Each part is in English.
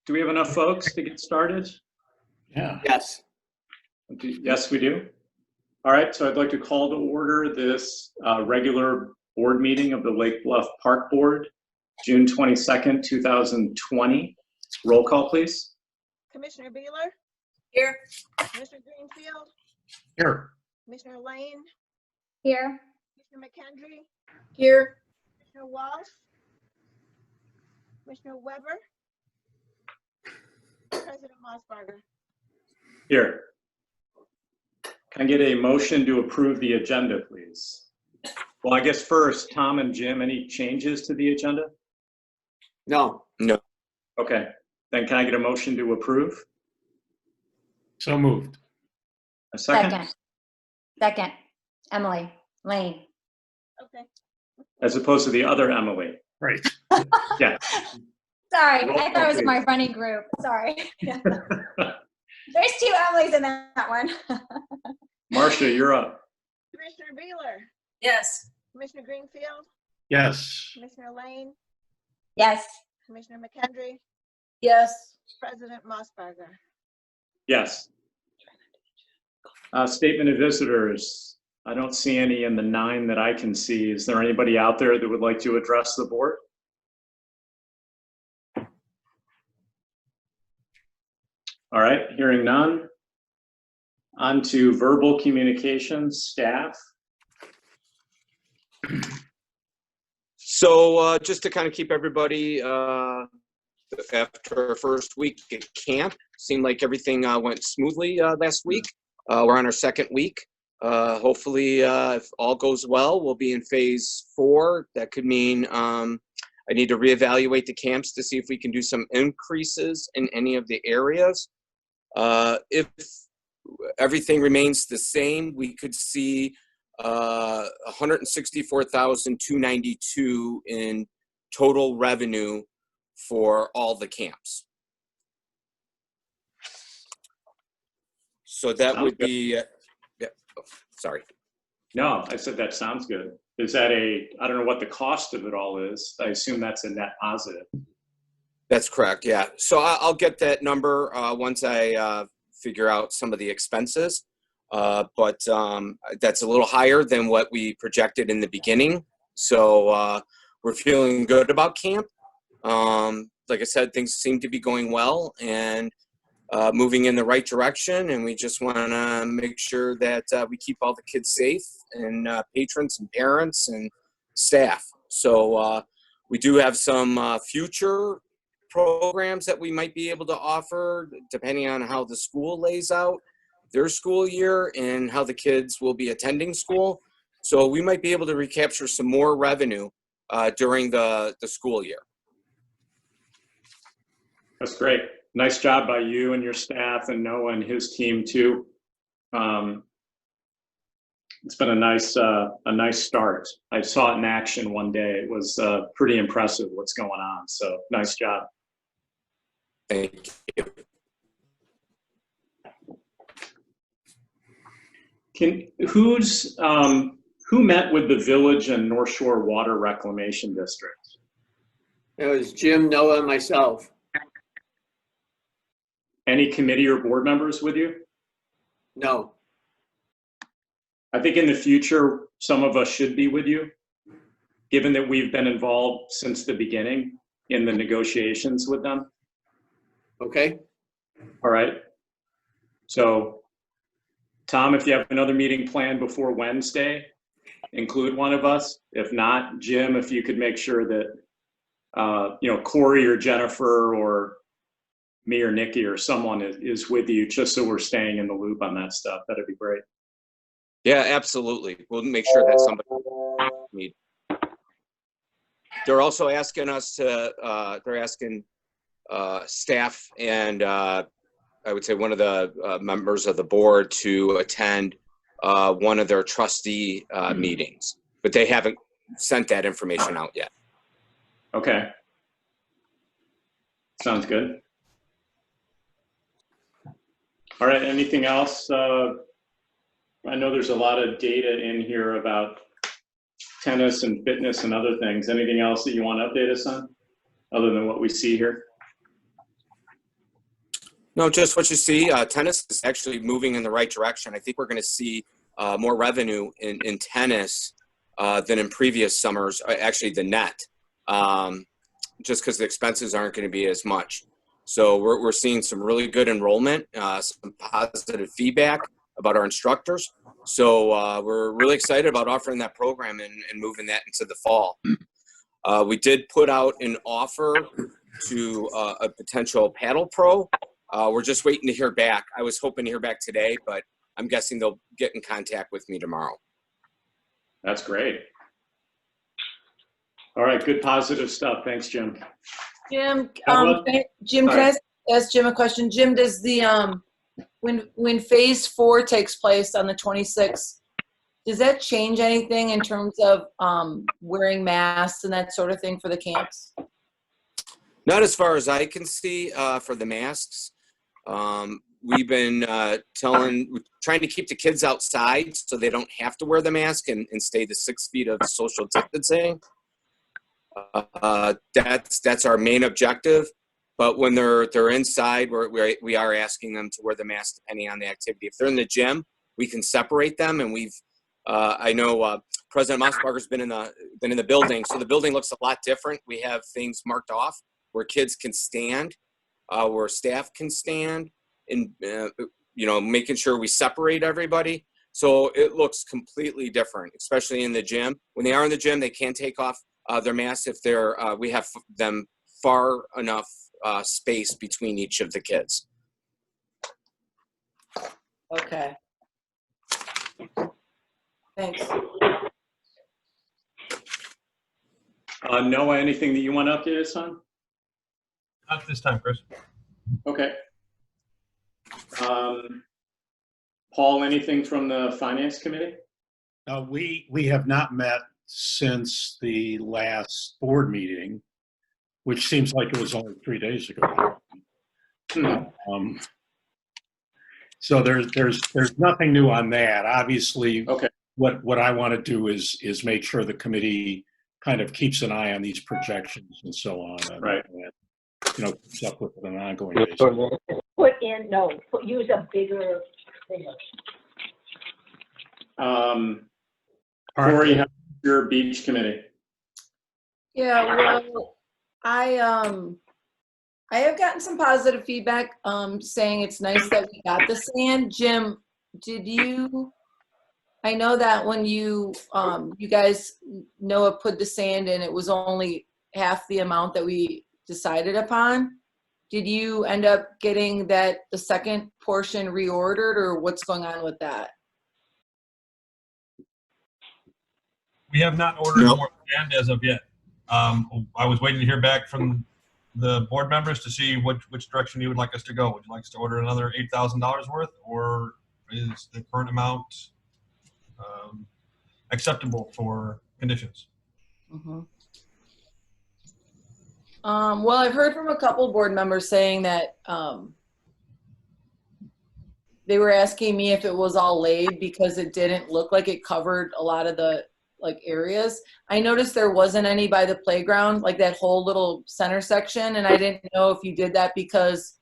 Do we have enough folks to get started? Yeah. Yes. Yes, we do. All right, so I'd like to call to order this regular board meeting of the Lake Bluff Park Board, June 22nd, 2020. Roll call, please. Commissioner Beeler? Here. Commissioner Greenfield? Here. Commissioner Lane? Here. Commissioner McKendry? Here. Commissioner Walsh? Commissioner Weber? President Mossberger? Here. Can I get a motion to approve the agenda, please? Well, I guess first, Tom and Jim, any changes to the agenda? No. Okay, then can I get a motion to approve? So moved. A second? Second. Emily Lane. Okay. As opposed to the other Emily. Right. Yeah. Sorry, Roll I thought call, it was please. my running group. Sorry. There's two Emilys in that one. Marcia, you're up. Commissioner Beeler? Yes. Commissioner Greenfield? Yes. Commissioner Lane? Yes. Commissioner McKendry? Yes. President Mossberger? Yes. Statement of visitors. I don't see any in the 9 that I can see. Is there anybody out there that would like to address the board? All right, hearing none. On to verbal communications, staff. So just to kind of keep everybody after our first week at camp, seemed like everything went smoothly last week. We're on our second week. Hopefully, if all goes well, we'll be in phase 4. That could mean I need to reevaluate the camps to see if we can do some increases in any of the areas. If everything remains the same, we could see 164,292 in total revenue for all the camps. So that would be, yeah, oh, sorry. No, I said that sounds good. Is that I don't know what the cost of it all is. I assume that's a net positive. That's correct, yeah. So I'll get that number once I figure out some of the expenses. But that's a little higher than what we projected in the beginning. So we're feeling good about camp. Like I said, things seem to be going well and moving in the right direction. And we just want to make sure that we keep all the kids safe and patrons and parents and staff. So we do have some future programs that we might be able to offer depending on how the school lays out their school year and how the kids will be attending school. So we might be able to recapture some more revenue during the school year. That's great. Nice job by you and your staff and Noah and his team too. It's been a nice start. I saw it in action one day. It was pretty impressive what's going on. So nice job. Thank you. Who met with the Village and North Shore Water Reclamation District? It was Jim, Noah, and myself. Any committee or board members with you? No. I think in the future, some of us should be with you, given that we've been involved since the beginning in the negotiations with them. Okay. All right. So, Tom, if you have another meeting planned before Wednesday, include one of us. If not, Jim, if you could make sure that, Corey or Jennifer or me or Nikki or someone is with you, just so we're staying in the loop on that stuff. That'd be great. Yeah, absolutely. We'll make sure that somebody meet. They're also asking us to, they're asking staff and I would say one of the members of the board to attend one of their trustee meetings, but they haven't sent that information out yet. Okay. Sounds good. All right, anything else? I know there's a lot of data in here about tennis and fitness and other things. Anything else that you want to update us on other than what we see here? No, just what you see. Tennis is actually moving in the right direction. I think we're going to see more revenue in tennis than in previous summers. Actually, the net, just because the expenses aren't going to be as much. So we're seeing some really good enrollment, some positive feedback about our instructors. So we're really excited about offering that program and moving that into the fall. We did put out an offer to a potential paddle pro. We're just waiting to hear back. I was hoping to hear back today, but I'm guessing they'll get in contact with me tomorrow. That's great. All right, good positive stuff. Thanks, Jim. Jim, How Jim, all can right. I ask Jim a question? Jim, does the, when phase 4 takes place on the 26th, does that change anything in terms of wearing masks and that sort of thing for the camps? Not as far as I can see for the masks. We've been trying to keep the kids outside so they don't have to wear the mask and stay to 6 feet of social distancing. That's our main objective. But when they're inside, we are asking them to wear the mask depending on the activity. If they're in the gym, we can separate them, and I know President Mossberger's been in the building, so the building looks a lot different. We have things marked off where kids can stand, where staff can stand, and making sure we separate everybody. So it looks completely different, especially in the gym. When they are in the gym, they can take off their masks if we have them far enough space between each of the kids. Okay. Thanks. Noah, anything that you want to update us on? Not this time, Chris. Okay. Paul, anything from the Finance Committee? We have not met since the last board meeting, which seems like it was only 3 days ago. So there's nothing new on that. Obviously, Okay. what I want to do is make sure the committee kind of keeps an eye on these projections and so on. Right. And, keeps up with it on an ongoing basis. Use a bigger thing. Corey, how's your beach committee? Yeah, well, I have gotten some positive feedback saying it's nice that we got the sand. Jim, I know that when you guys, Noah put the sand in, it was only half the amount that we decided upon. Did you end up getting the second portion reordered, or what's going on with that? We have not ordered more sand as of yet. I was waiting to hear back from the board members to see which direction you would like us to go. Would you like us to order another $8,000 worth, or is the current amount acceptable for conditions? Mm-hmm. Well, I've heard from a couple board members saying that they were asking me if it was all laid because it didn't look like it covered a lot of the areas. I noticed there wasn't any by the playground, like that whole little center section, and I didn't know if you did that because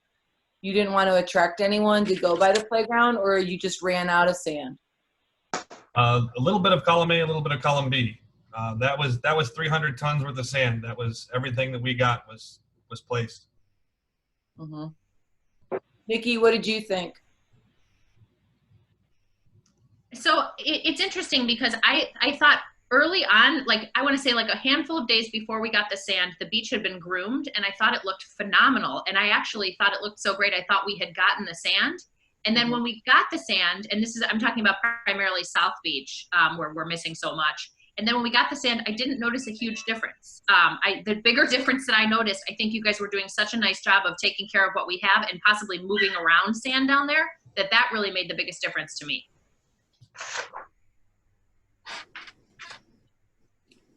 you didn't want to attract anyone to go by the playground, or you just ran out of sand. A little bit of column A, a little bit of column B. That was 300 tons worth of sand. That was everything that we got was placed. Mm-hmm. Nikki, what did you think? So it's interesting because I thought early on, I want to say a handful of days before we got the sand, the beach had been groomed, and I thought it looked phenomenal. And I actually thought it looked so great, I thought we had gotten the sand. And then when we got the sand, and I'm talking about primarily South Beach, where we're missing so much. And then when we got the sand, I didn't notice a huge difference. The bigger difference that I noticed, I think you guys were doing such a nice job of taking care of what we have and possibly moving around sand down there, that really made the biggest difference to me.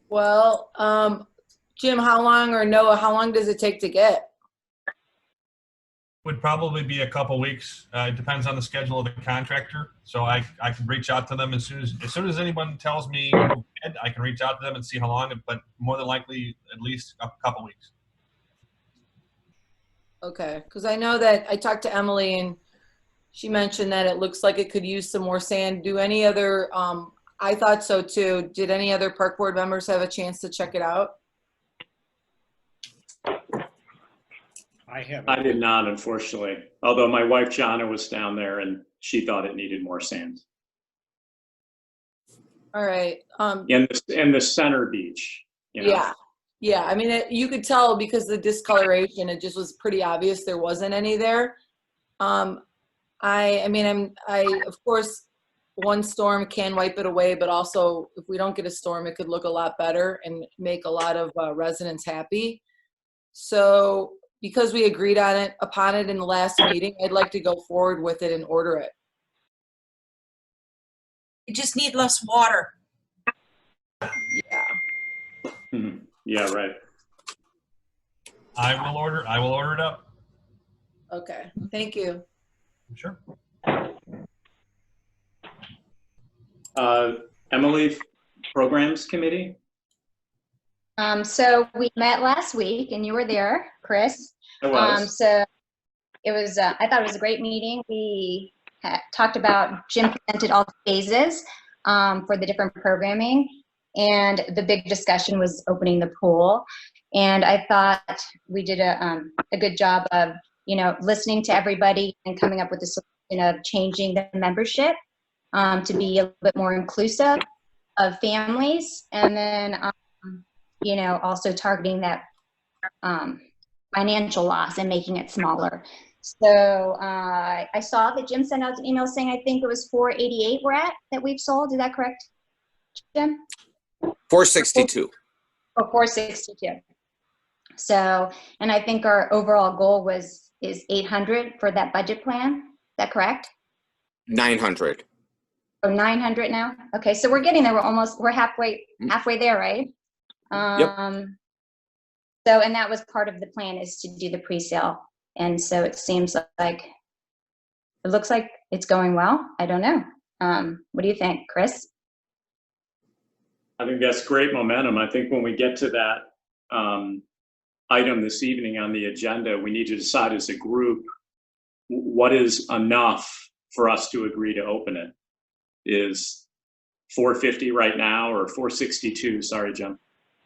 Well, Jim, how long, or Noah, how long does it take to get? Would probably be a couple weeks. It depends on the schedule of the contractor. So I can reach out to them as soon as anyone tells me, I can reach out to them and see how long, but more than likely at least a couple weeks. Okay, because I know that I talked to Emily and she mentioned that it looks like it could use some more sand. Do any other, I thought so too. Did any other park board members have a chance to check it out? I haven't. I did not, unfortunately, although my wife Jana was down there and she thought it needed more sand. All right. In the center beach, you know? Yeah. Yeah. I mean, you could tell because the discoloration, it just was pretty obvious there wasn't any there. I mean, of course, one storm can wipe it away, but also if we don't get a storm, it could look a lot better and make a lot of residents happy. So because we agreed upon it in the last meeting, I'd like to go forward with it and order it. You just need less water. Yeah. Mhm. Yeah, right. I will order it up. Okay. Thank you. Sure. Emily, Programs Committee? So we met last week and you were there, Chris. I was. So it was, I thought it was a great meeting. We talked about, Jim presented all the phases for the different programming, and the big discussion was opening the pool. And I thought we did a good job of, listening to everybody and coming up with a solution of changing the membership to be a little bit more inclusive of families, and then, also targeting that financial loss and making it smaller. So I saw that Jim sent out an email saying I think it was 488 we're at that we've sold. Is that correct, Jim? 462. Oh, 462. So, and I think our overall goal is 800 for that budget plan. Is that correct? 900. Oh, 900 now? Okay, so we're getting there. We're halfway there, right? Yep. So, and that was part of the plan, is to do the pre-sale. And so it seems like, it looks like it's going well. I don't know. What do you think, Chris? I think that's great momentum. I think when we get to that item this evening on the agenda, we need to decide as a group what is enough for us to agree to open it. Is 450 right now, or 462? Sorry, Jim.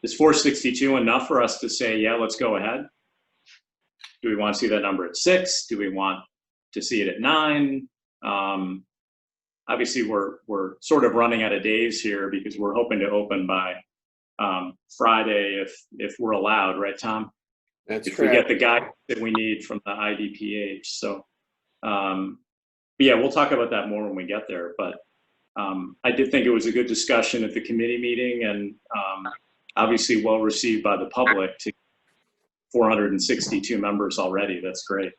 Is 462 enough for us to say, yeah, let's go ahead? Do we want to see that number at 6? Do we want to see it at 9? Obviously, we're sort of running out of days here because we're hoping to open by Friday if we're allowed, right, Tom? That's if correct. we get the guidance that we need from the IDPH. So, yeah, we'll talk about that more when we get there. But I did think it was a good discussion at the committee meeting, and obviously well received by the public. To 462 members already. That's great.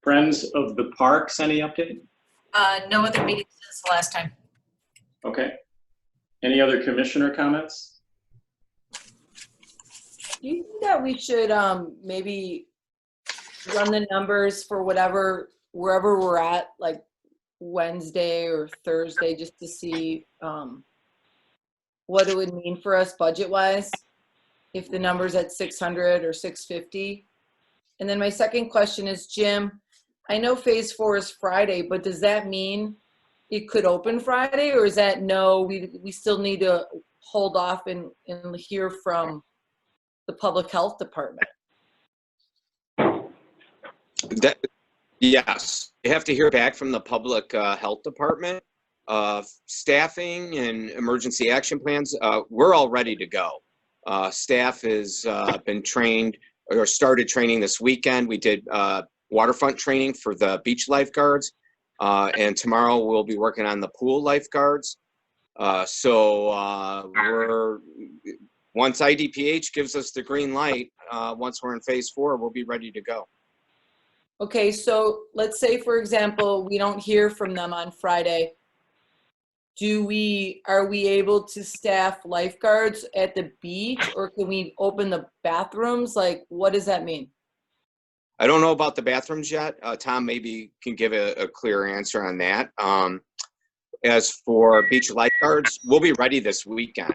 Friends of the Parks, any update? No other meetings since the last time. Okay. Any other commissioner comments? Do you think that we should maybe run the numbers for wherever we're at, like Wednesday or Thursday, just to see what it would mean for us budget-wise if the number's at 600 or 650? And then my second question is, Jim, I know phase 4 is Friday, but does that mean it could open Friday, or is that no, we still need to hold off and hear from the public health department? Yes, you have to hear back from the public health department. Staffing and emergency action plans, we're all ready to go. Staff has been trained or started training this weekend. We did waterfront training for the beach lifeguards, and tomorrow we'll be working on the pool lifeguards. So once IDPH gives us the green light, once we're in phase 4, we'll be ready to go. Okay, so let's say, for example, we don't hear from them on Friday. Are we able to staff lifeguards at the beach, or can we open the bathrooms? Like, what does that mean? I don't know about the bathrooms yet. Tom maybe can give a clear answer on that. As for beach lifeguards, we'll be ready this weekend.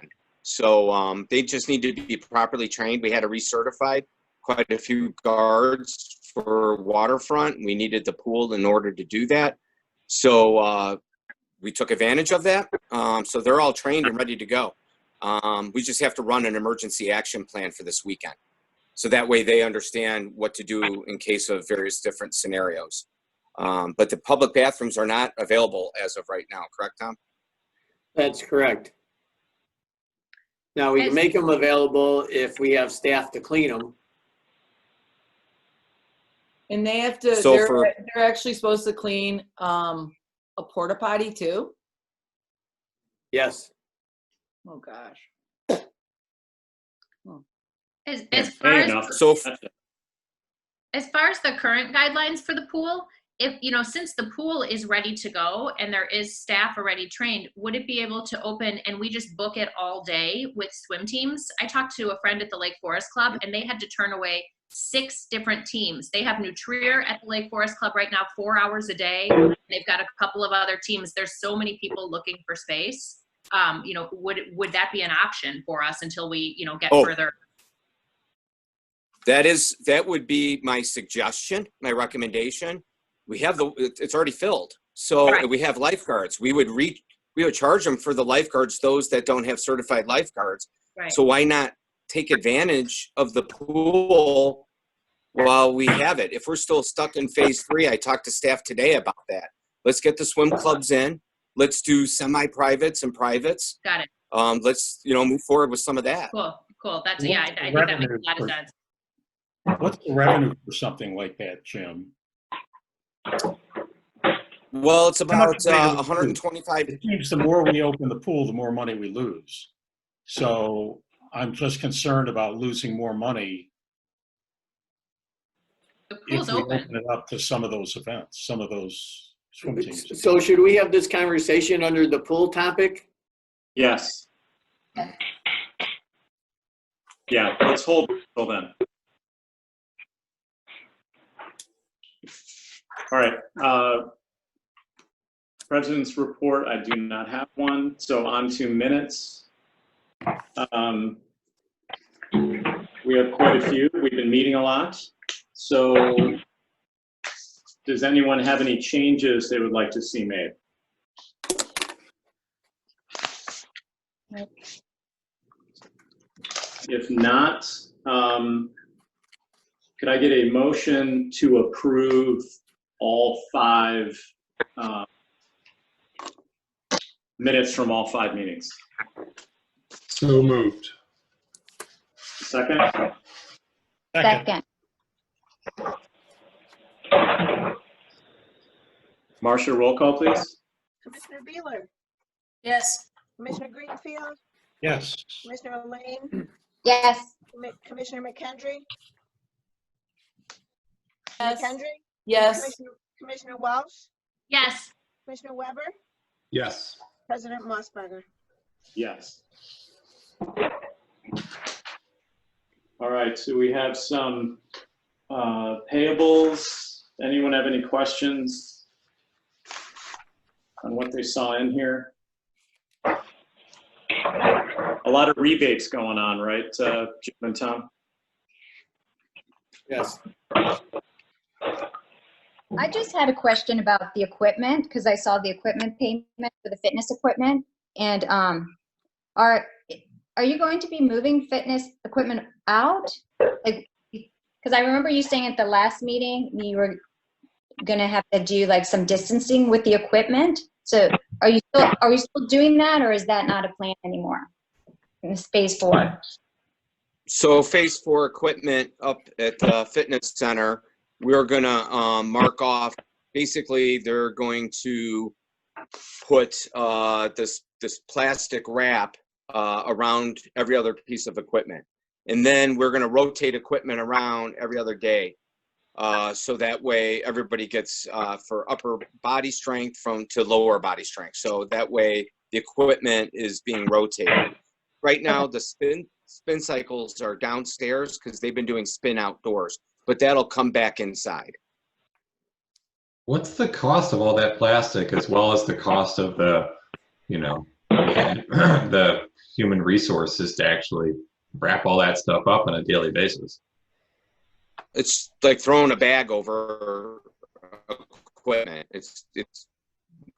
So they just need to be properly trained. We had to recertify quite a few guards for waterfront. We needed the pool in order to do that. So we took advantage of that. So they're all trained and ready to go. We just have to run an emergency action plan for this weekend. So that way they understand what to do in case of various different scenarios. But the public bathrooms are not available as of right now, correct, Tom? That's correct. Now, we can make them available if we have staff to clean them. And they have to, So they're actually supposed to clean a porta potty too? Yes. Oh, gosh. As far as the current guidelines for the pool, if, you know, since the pool is ready to go and there is staff already trained, would it be able to open and we just book it all day with swim teams? I talked to a friend at the Lake Forest Club and they had to turn away 6 different teams. They have Nutrier at the Lake Forest Club right now, 4 hours a day. They've got a couple of other teams. There's so many people looking for space. You know, would that be an option for us until we, you know, get further? That would be my suggestion, my recommendation. We have it's already filled. So right. We have lifeguards. We would charge them for the lifeguards, those that don't have certified lifeguards. Right. So why not take advantage of the pool while we have it? If we're still stuck in phase 3, I talked to staff today about that. Let's get the swim clubs in. Let's do semi-privates and privates. Got it. Let's, you know, move forward with some of that. Cool. That's, yeah, I think that makes a lot of sense. What's the revenue for something like that, Jim? Well, it's about 125. It seems the more we open the pool, the more money we lose. So I'm just concerned about losing more money The pool's if we open. open it up to some of those events, some of those swim teams. So should we have this conversation under the pool topic? Yes. Yeah, let's hold until then. All right. President's report, I do not have one. So on to minutes. We have quite a few. We've been meeting a lot. So does anyone have any changes they would like to see made? If not, could I get a motion to approve all 5 minutes from all 5 meetings? So moved. Second? Second. Marcia, roll call, please. Commissioner Beeler, Yes. Commissioner Greenfield, Yes. Commissioner Lane, Yes. Commissioner McKendry, Yes. McKendry, Yes. Commissioner Welsh, Yes. Commissioner Weber, Yes. President Mossberger. Yes. All right, so we have some payables. Anyone have any questions on what they saw in here? A lot of rebates going on, right, Jim and Tom? Yes. I just had a question about the equipment because I saw the equipment payment for the fitness equipment. And are you going to be moving fitness equipment out? Like, because I remember you saying at the last meeting you were going to have to do like some distancing with the equipment. So are we still doing that, or is that not a plan anymore in phase 4? So phase 4 equipment up at the fitness center, we're gonna mark off. Basically, they're going to put this plastic wrap around every other piece of equipment, and then we're gonna rotate equipment around every other day, so that way everybody gets for upper body strength to lower body strength. So that way the equipment is being rotated. Right now, the spin cycles are downstairs because they've been doing spin outdoors, but that'll come back inside. What's the cost of all that plastic as well as the cost of the, the human resources to actually wrap all that stuff up on a daily basis. It's like throwing a bag over equipment. It's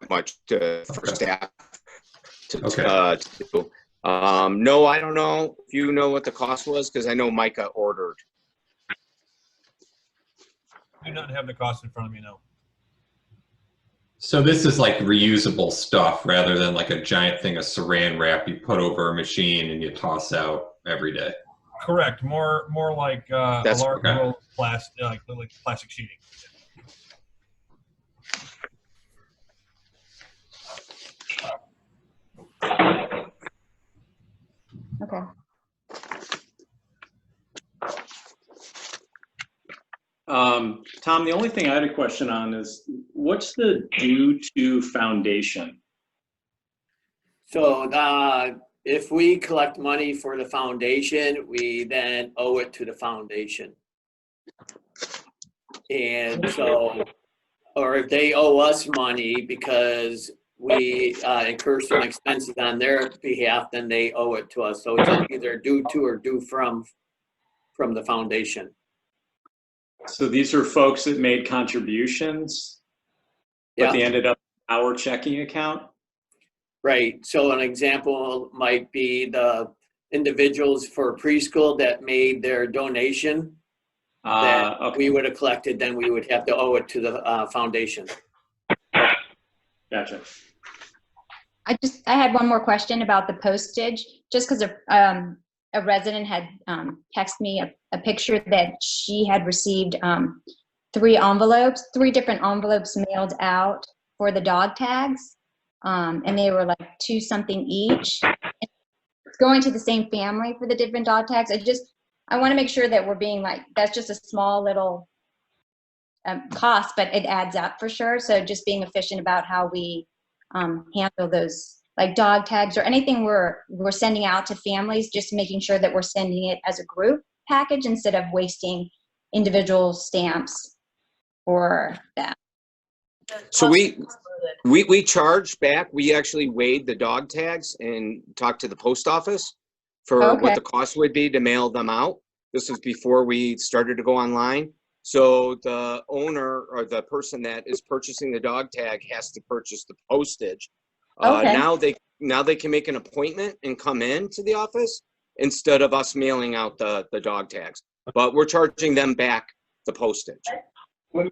much for staff to do. No, I don't know if you know what the cost was, because I know Micah ordered. I do not have the cost in front of me now. So this is like reusable stuff rather than like a giant thing of saran wrap you put over a machine and you toss out every day. Correct. More like a large okay. roll of plastic, like plastic sheeting. Okay. Tom, the only thing I had a question on is, what's the due to foundation? So if we collect money for the foundation, we then owe it to the foundation. And so, or if they owe us money because we incur some expenses on their behalf, then they owe it to us. So it's either due to or due from the foundation. So these are folks that made contributions, but they ended up in our checking account? Right. So an example might be the individuals for preschool that made their donation that we would have collected, then we would have to owe it to the foundation. Gotcha. I had one more question about the postage, just because a resident had texted me a picture that she had received 3 different envelopes mailed out for the dog tags. And they were like $2 something each. It's going to the same family for the different dog tags. I want to make sure that we're being like, that's just a small little cost, but it adds up for sure. So just being efficient about how we handle those, like dog tags or anything we're sending out to families, just making sure that we're sending it as a group package instead of wasting individual stamps for that. So we charged back. We actually weighed the dog tags and talked to the post office for what the cost would be to mail them out. This was before we started to go online. So the owner or the person that is purchasing the dog tag has to purchase the postage. Now they can make an appointment and come in to the office instead of us mailing out the dog tags. But we're charging them back the postage. Great.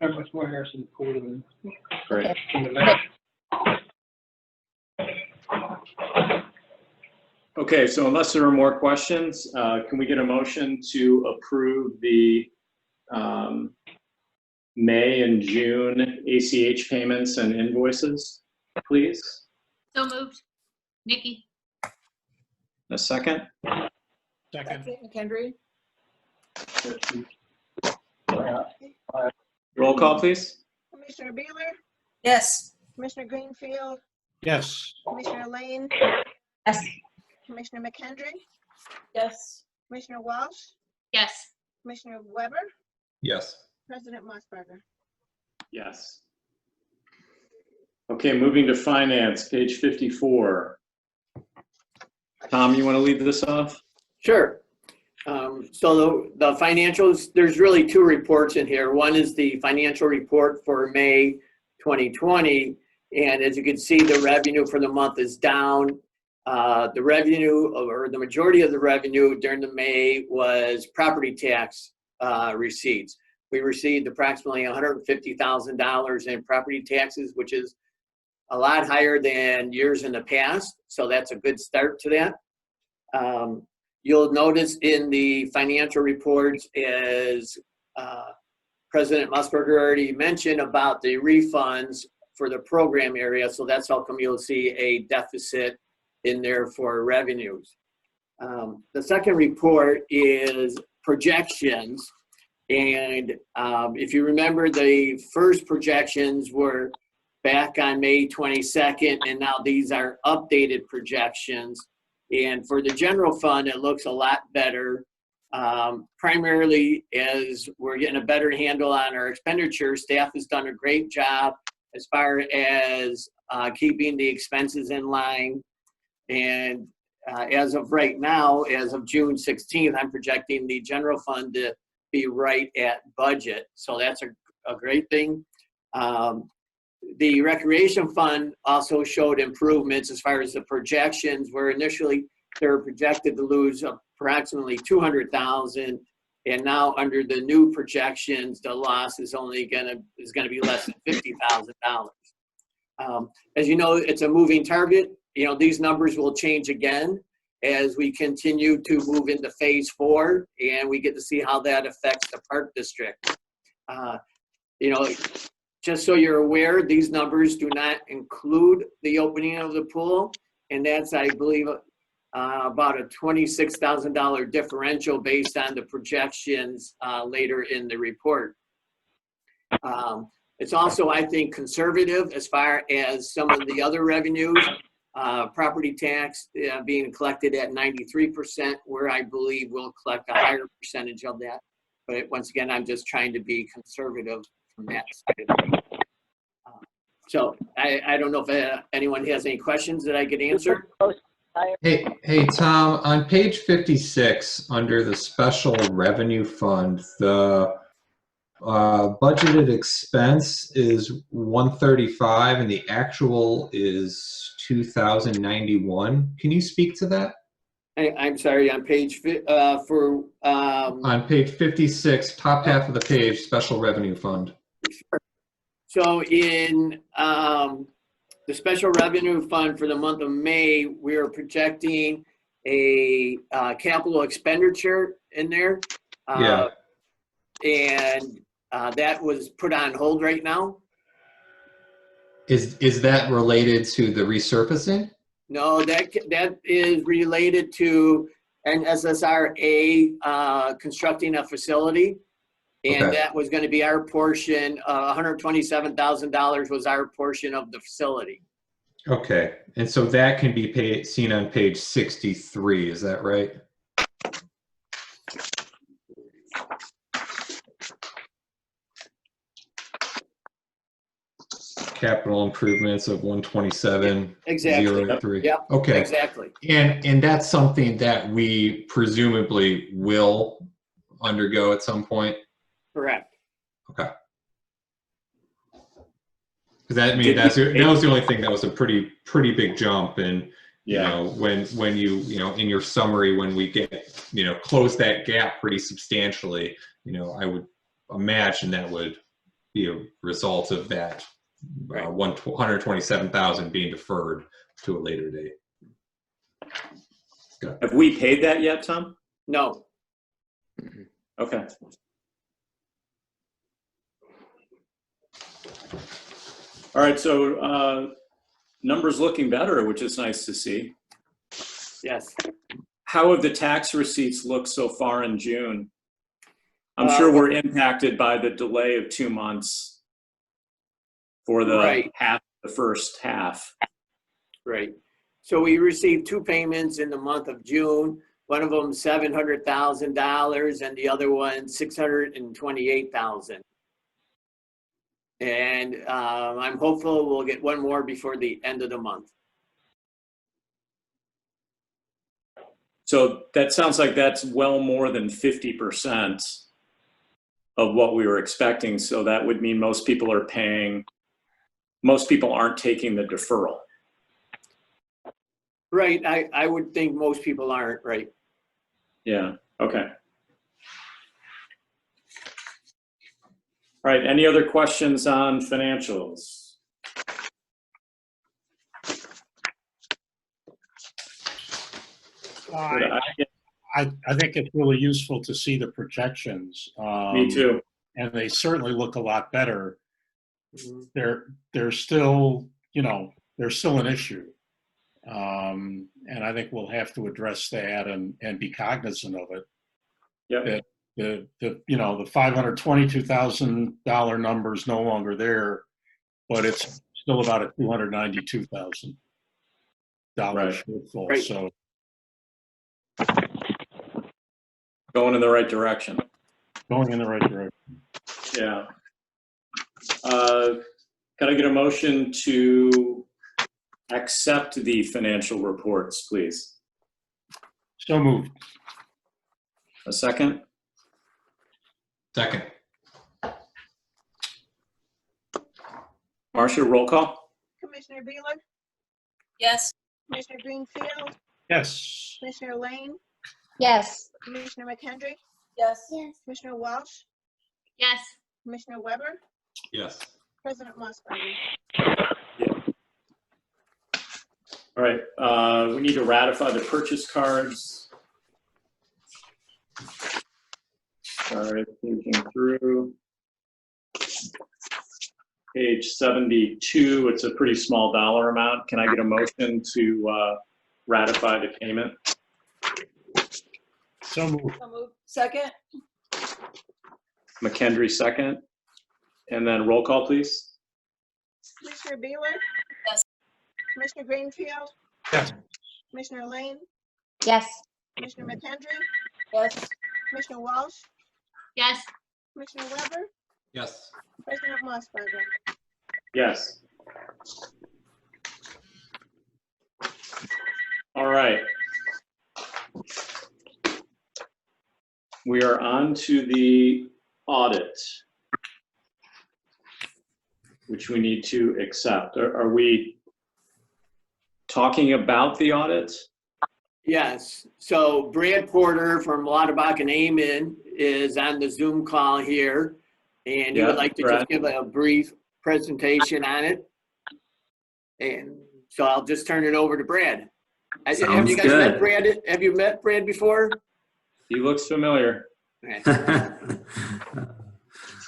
Okay, so unless there are more questions, can we get a motion to approve the May and June ACH payments and invoices, please? So moved. Nikki? A second? Second. McKendry? Roll call, please. Commissioner Beeler, Yes. Commissioner Greenfield, Yes. Commissioner Lane, Yes. Commissioner McKendry, Yes. Commissioner Walsh, Yes. Commissioner Weber, Yes. President Mossberger. Yes. Okay, moving to finance, page 54. Tom, you want to lead this off? Sure. So the financials, there's really 2 reports in here. One is the financial report for May 2020. And as you can see, the revenue for the month is down. The revenue, or the majority of the revenue during the May, was property tax receipts. We received approximately $150,000 in property taxes, which is a lot higher than years in the past. So that's a good start to that. You'll notice in the financial reports, as President Mossberger already mentioned about the refunds for the program area. So that's how come you'll see a deficit in there for revenues. The second report is projections. And if you remember, the first projections were back on May 22nd, and now these are updated projections. And for the general fund, it looks a lot better, primarily as we're getting a better handle on our expenditures. Staff has done a great job as far as keeping the expenses in line. And as of right now, as of June 16th, I'm projecting the general fund to be right at budget. So that's a great thing. The recreation fund also showed improvements as far as the projections, where initially they were projected to lose approximately 200,000, and now under the new projections, the loss is only gonna be less than $50,000. As you know, it's a moving target. You know, these numbers will change again as we continue to move into phase 4, and we get to see how that affects the park district. You know, just so you're aware, these numbers do not include the opening of the pool, and that's, I believe, about a $26,000 differential based on the projections later in the report. It's also, I think, conservative as far as some of the other revenues. Property tax being collected at 93%, where I believe we'll collect a higher percentage of that. But once again, I'm just trying to be conservative from that side of it. So I don't know if anyone has any questions that I could answer. Hey, Tom, on page 56, under the special revenue fund, the budgeted expense is 135 and the actual is 2,091. Can you speak to that? I'm sorry, on page on page 56, top half of the page, special revenue fund. So in the special revenue fund for the month of May, we are projecting a capital expenditure in there. Yeah. And that was put on hold right now. Is that related to the resurfacing? No, that is related to an SSRA constructing a facility. And Okay. that was going to be our portion. $127,000 was our portion of the facility. Okay, and so that can be seen on page 63, is that right? Capital improvements of 127. Exactly. 03. Yep. Okay. Exactly. And that's something that we presumably will undergo at some point. Correct. Okay. Because that was the only thing that was a pretty big jump, and you know when you in your summary, when we get close that gap pretty substantially, I would imagine that would be a result of that 127,000 being deferred to a later date. Good. Have we paid that yet, Tom? No. Okay. All right, so numbers looking better, which is nice to see. Yes. How have the tax receipts looked so far in June? I'm sure we're impacted by the delay of 2 months for the the first half. Right. So we received 2 payments in the month of June. One of them $700,000 and the other one $628,000. And I'm hopeful we'll get one more before the end of the month. So that sounds like that's well more than 50% of what we were expecting. So that would mean most people aren't taking the deferral. Right. I would think most people aren't, right? Yeah. Okay. All right. Any other questions on financials? I think it's really useful to see the projections. Me too. And they certainly look a lot better. They're still, there's still an issue. And I think we'll have to address that and be cognizant of it. Yeah. The $522,000 number is no longer there, but it's still about a $292,000 shortfall. Right. So Going in the right direction. Going in the right direction. Yeah. Can I get a motion to accept the financial reports, please? So moved. A second? Second. Marcia, roll call? Commissioner Beeler, Yes. Commissioner Greenfield, Yes. Commissioner Lane, Yes. Commissioner McHenry, Yes. Commissioner Walsh, Yes. Commissioner Weber, Yes. President Mossberger. All right, we need to ratify the purchase cards. Sorry, thinking through. Page 72, it's a pretty small dollar amount. Can I get a motion to ratify the payment? So moved. So moved. Second? McKendry, second. And then roll call, please. Commissioner Beeler, Yes. Commissioner Greenfield, Yes. Commissioner Lane, Yes. Commissioner McHenry, Yes. Commissioner Walsh, Yes. Commissioner Weber, Yes. President Mossberger. Yes. All right. We are on to the audit, which we need to accept. Are we talking about the audit? Yes, so Brad Porter from Lauterbach and Amen is on the Zoom call here. And he Yeah, would like to Brad. just give a brief presentation on it. And so I'll just turn it over to Brad. Have Sounds you guys good. met Brad? Have you met Brad before? He looks familiar. Okay.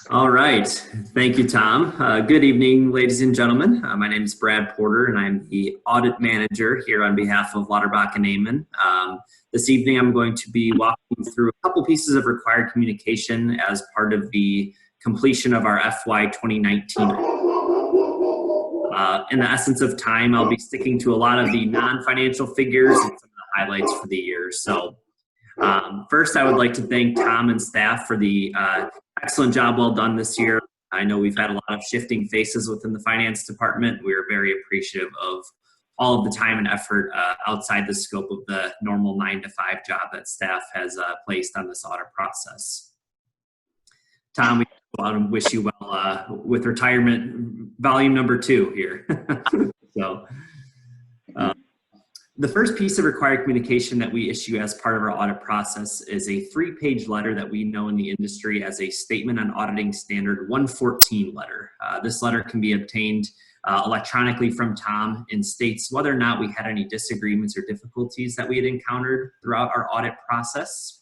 All right. Thank you, Tom. Good evening, ladies and gentlemen. My name is Brad Porter, and I'm the audit manager here on behalf of Lauterbach and Amen. This evening, I'm going to be walking through a couple pieces of required communication as part of the completion of our FY 2019. In the essence of time, I'll be sticking to a lot of the non-financial figures and some of the highlights for the year. So first, I would like to thank Tom and staff for the excellent job well done this year. I know we've had a lot of shifting faces within the finance department. We are very appreciative of all of the time and effort outside the scope of the normal 9-to-5 job that staff has placed on this audit process. Tom, we want to wish you well with retirement volume number 2 here. So, the first piece of required communication that we issue as part of our audit process is a 3-page letter that we know in the industry as a Statement on Auditing Standard 114 letter. This letter can be obtained electronically from Tom and states whether or not we had any disagreements or difficulties that we had encountered throughout our audit process.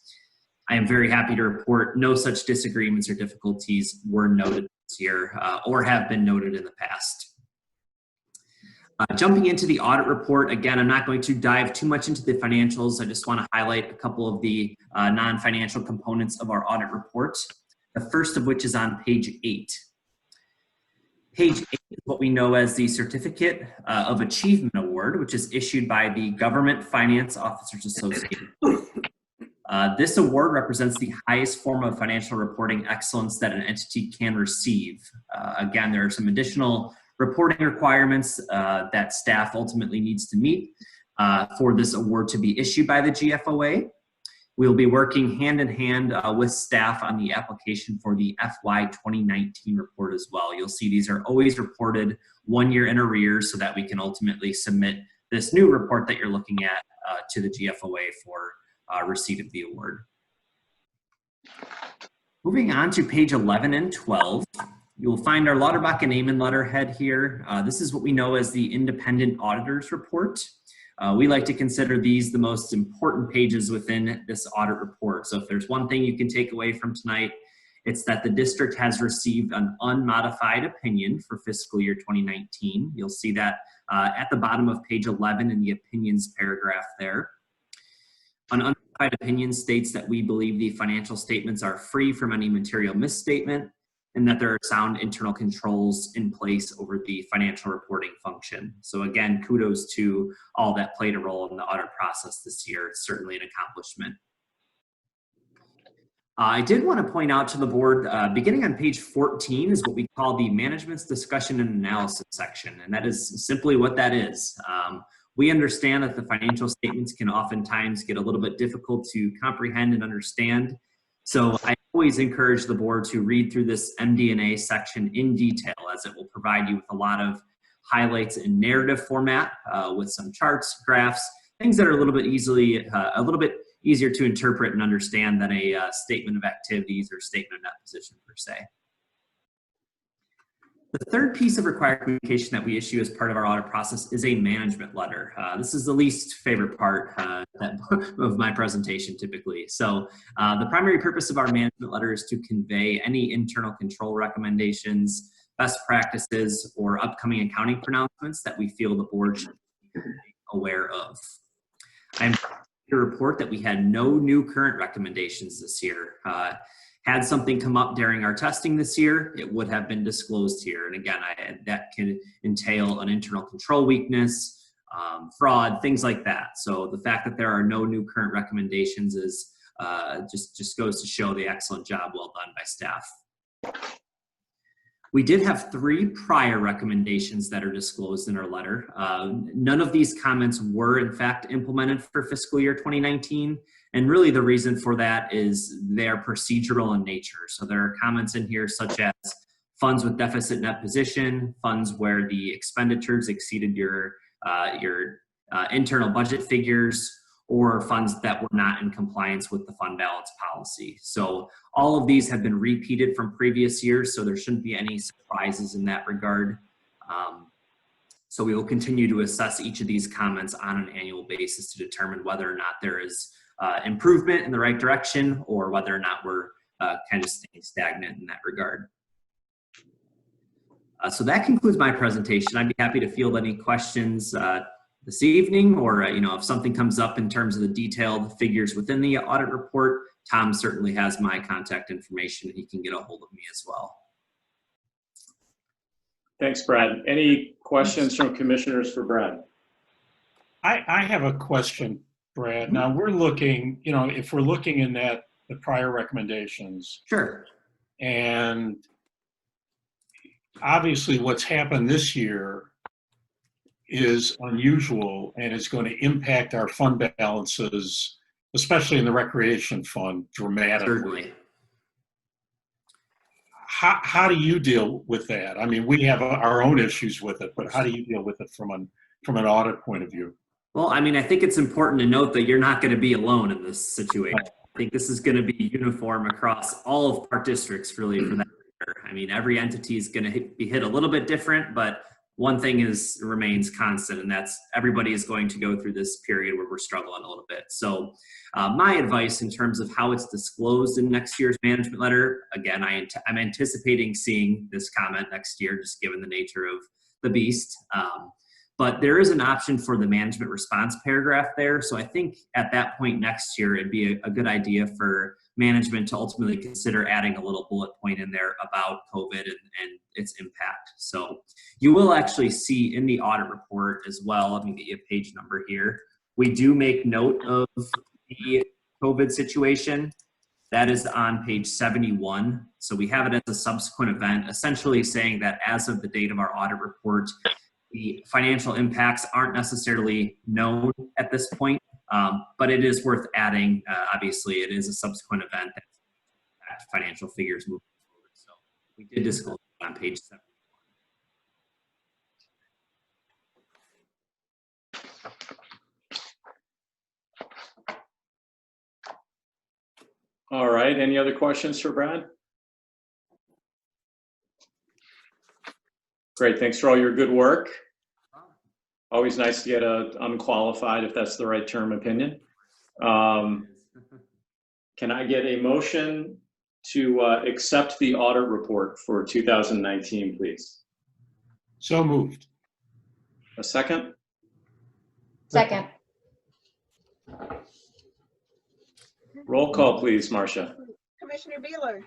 I am very happy to report no such disagreements or difficulties were noted this year or have been noted in the past. Jumping into the audit report, again, I'm not going to dive too much into the financials. I just want to highlight a couple of the non-financial components of our audit report. The first of which is on page 8. Page 8 is what we know as the Certificate of Achievement Award, which is issued by the Government Finance Officers Association. This award represents the highest form of financial reporting excellence that an entity can receive. Again, there are some additional reporting requirements that staff ultimately needs to meet for this award to be issued by the GFOA. We'll be working hand in hand with staff on the application for the FY 2019 report as well. You'll see these are always reported 1 year in arrears so that we can ultimately submit this new report that you're looking at to the GFOA for receipt of the award. Moving on to page 11 and 12, you'll find our Lauterbach and Amen letterhead here. This is what we know as the Independent Auditor's Report. We like to consider these the most important pages within this audit report. So if there's one thing you can take away from tonight, it's that the district has received an unmodified opinion for fiscal year 2019. You'll see that at the bottom of page 11 in the opinions paragraph there. An unmodified opinion states that we believe the financial statements are free from any material misstatement and that there are sound internal controls in place over the financial reporting function. So again, kudos to all that played a role in the audit process this year. It's certainly an accomplishment. I did want to point out to the board, beginning on page 14 is what we call the management's discussion and analysis section. And that is simply what that is. We understand that the financial statements can oftentimes get a little bit difficult to comprehend and understand. So I always encourage the board to read through this MD&A section in detail, as it will provide you with a lot of highlights in narrative format with some charts, graphs, things that are a little bit easier to interpret and understand than a statement of activities or statement of net position per se. The third piece of required communication that we issue as part of our audit process is a management letter. This is the least favorite part of my presentation typically. So the primary purpose of our management letter is to convey any internal control recommendations, best practices, or upcoming accounting pronouncements that we feel the board should be aware of. I'm to report that we had no new current recommendations this year. Had something come up during our testing this year, it would have been disclosed here. And again, that can entail an internal control weakness, fraud, things like that. So the fact that there are no new current recommendations is just goes to show the excellent job well done by staff. We did have 3 prior recommendations that are disclosed in our letter. None of these comments were in fact implemented for fiscal year 2019. And really the reason for that is they're procedural in nature. So there are comments in here such as funds with deficit net position, funds where the expenditures exceeded your internal budget figures, or funds that were not in compliance with the fund balance policy. So all of these have been repeated from previous years, so there shouldn't be any surprises in that regard. So we will continue to assess each of these comments on an annual basis to determine whether or not there is improvement in the right direction, or whether or not we're kind of staying stagnant in that regard. So that concludes my presentation. I'd be happy to field any questions this evening, or if something comes up in terms of the detailed figures within the audit report, Tom certainly has my contact information. He can get a hold of me as well. Thanks, Brad. Any questions from commissioners for Brad? I have a question, Brad. Now we're looking, if we're looking in the prior recommendations. Sure. And obviously what's happened this year is unusual and is going to impact our fund balances, especially in the recreation fund, dramatically. Certainly. How do you deal with that? I mean, we have our own issues with it, but how do you deal with it from an audit point of view? Well, I mean, I think it's important to note that you're not going to be alone in this situation. I think this is going to be uniform across all of Park districts, really, for that matter. I mean, every entity is going to be hit a little bit different, but one thing remains constant, and that's everybody is going to go through this period where we're struggling a little bit. So my advice in terms of how it's disclosed in next year's management letter, again, I'm anticipating seeing this comment next year, just given the nature of the beast. But there is an option for the management response paragraph there. So I think at that point next year, it'd be a good idea for management to ultimately consider adding a little bullet point in there about COVID and its impact. So you will actually see in the audit report as well, let me get you a page number here. We do make note of the COVID situation. That is on page 71. So we have it as a subsequent event, essentially saying that as of the date of our audit report, the financial impacts aren't necessarily known at this point, but it is worth adding. Obviously, it is a subsequent event that impacts financial figures moving forward. So we did disclose it on page 71. All right, any other questions for Brad? Great, thanks for all your good work. Always nice to get an unqualified, if that's the right term, opinion. Can I get a motion to accept the audit report for 2019, please? So moved. A second? Second. Roll call, please, Marcia. Commissioner Beeler,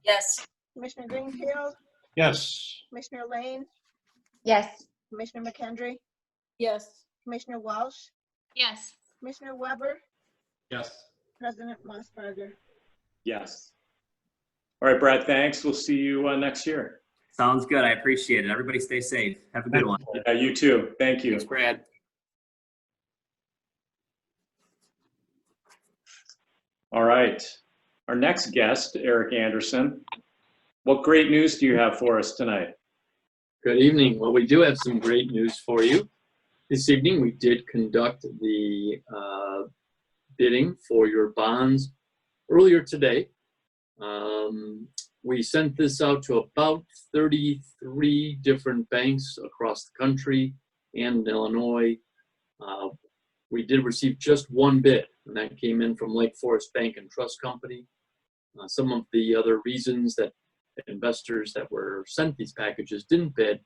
Yes. Commissioner Greenfield, Yes. Commissioner Lane, Yes. Commissioner McKendry, Yes. Commissioner Walsh, Yes. Commissioner Weber, Yes. President Mossberger. Yes. All right, Brad, thanks. We'll see you next year. Sounds good. I appreciate it. Everybody stay safe. Have a good one. Yeah, you too. Thank you. Thanks, Brad. All right. Our next guest, Eric Anderson. What great news do you have for us tonight? Good evening. Well, we do have some great news for you. This evening, we did conduct the bidding for your bonds earlier today. We sent this out to about 33 different banks across the country and in Illinois. We did receive just one bid, and that came in from Lake Forest Bank and Trust Company. Some of the other reasons that investors that were sent these packages didn't bid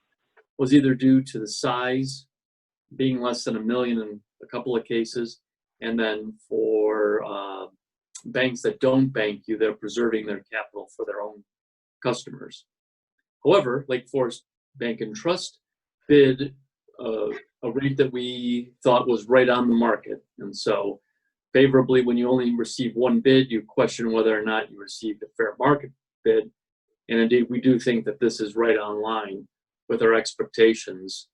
was either due to the size being less than $1 million in a couple of cases, and then for banks that don't bank you, they're preserving their capital for their own customers. However, Lake Forest Bank and Trust bid a rate that we thought was right on the market. And so favorably, when you only receive one bid, you question whether or not you received a fair market bid. And indeed, we do think that this is right on line with our expectations.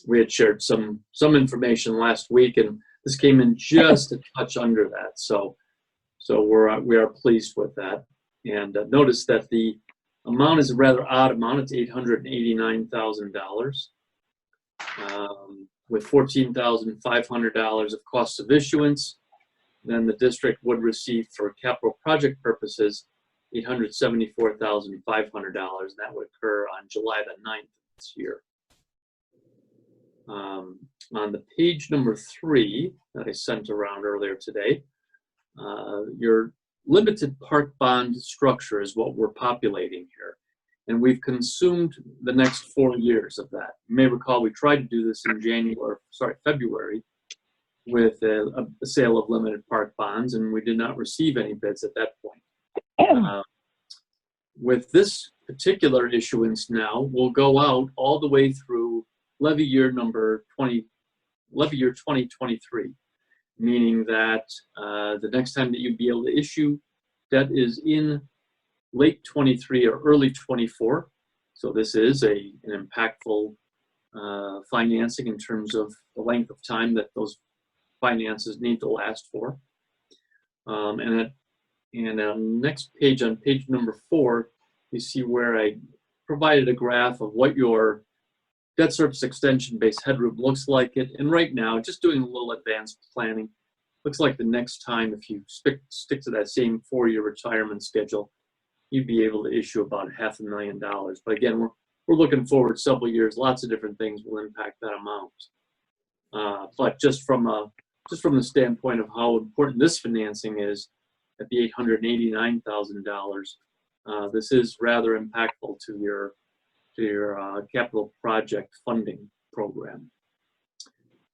We had shared some information last week, and this came in just a touch under that. So we are pleased with that. And notice that the amount is a rather odd amount. It's $889,000 with $14,500 of cost of issuance. Then the district would receive for capital project purposes $874,500. That would occur on July the 9th of this year. On the page number 3 that I sent around earlier today, your limited park bond structure is what we're populating here. And we've consumed the next 4 years of that. You may recall we tried to do this in February with a sale of limited park bonds, and we did not receive any bids at that point. With this particular issuance now, we'll go out all the way through levy year 2023, meaning that the next time that you'd be able to issue debt is in late 23 or early 24. So this is an impactful financing in terms of the length of time that those finances need to last for. And on the next page, on page number 4, you see where I provided a graph of what your debt service extension base headroom looks like. And right now, just doing a little advanced planning, looks like the next time, if you stick to that same 4-year retirement schedule, you'd be able to issue about $500,000. But again, we're looking forward several years. Lots of different things will impact that amount. But just from the standpoint of how important this financing is, at the $889,000, this is rather impactful to your capital project funding program.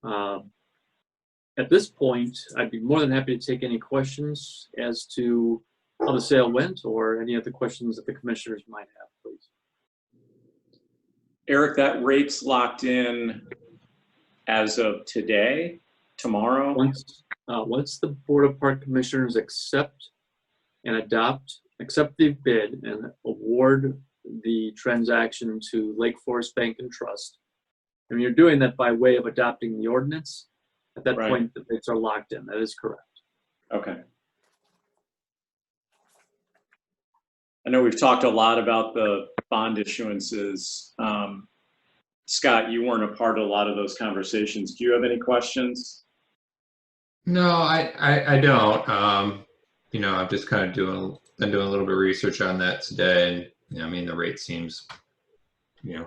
At this point, I'd be more than happy to take any questions as to how the sale went or any other questions that the commissioners might have, please. Eric, that rate's locked in as of today, tomorrow? Once the Board of Park Commissioners accept the bid and award the transaction to Lake Forest Bank and Trust, and you're doing that by way of adopting the ordinance, at that point, the bids are locked in. That is correct. Okay. I know we've talked a lot about the bond issuances. Scott, you weren't a part of a lot of those conversations. Do you have any questions? No, I don't. I'm just kind of been doing a little bit of research on that today, and I mean the rate seems,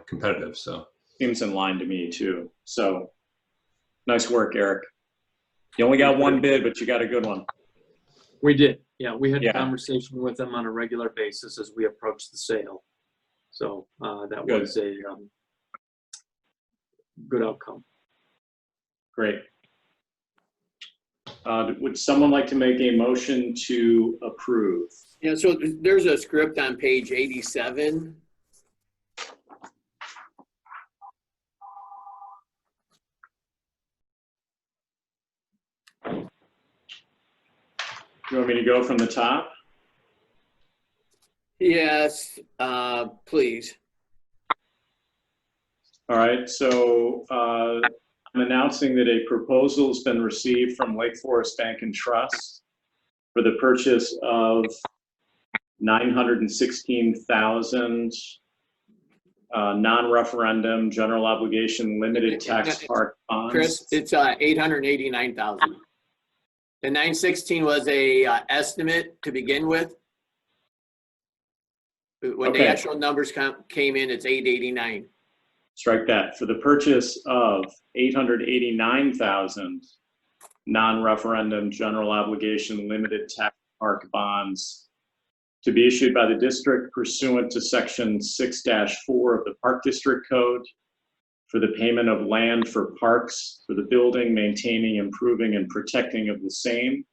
competitive. So seems in line to me too. So nice work, Eric. You only got one bid, but you got a good one. We did. Yeah, we had a conversation with them on a regular basis as we approached the sale. So that was a good outcome. Great. Would someone like to make a motion to approve? Yeah, so there's a script on page 87. You want me to go from the top? Yes, please. All right, so I'm announcing that a proposal has been received from Lake Forest Bank and Trust for the purchase of 916,000 non-referendum general obligation limited tax park bonds. Chris, it's 889,000. The 916 was a estimate to begin with. When the Okay. actual numbers came in, it's 889. Strike that. For the purchase of 889,000 non-referendum general obligation limited tax park bonds to be issued by the district pursuant to section 6-4 of the Park District Code for the payment of land for parks for the building, maintaining, improving, and protecting of the same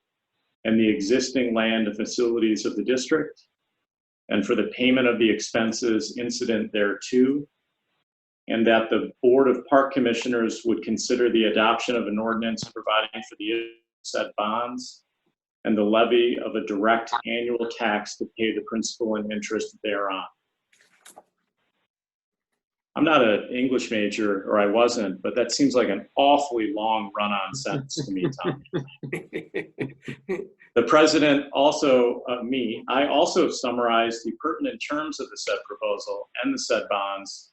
and the existing land and facilities of the district, and for the payment of the expenses incident thereto, and that the Board of Park Commissioners would consider the adoption of an ordinance providing for the issue of said bonds and the levy of a direct annual tax to pay the principal and interest thereon. I'm not an English major, or I wasn't, but that seems like an awfully long run-on sentence to me, Tom. The president also, I also summarized the pertinent terms of the said proposal and the said bonds,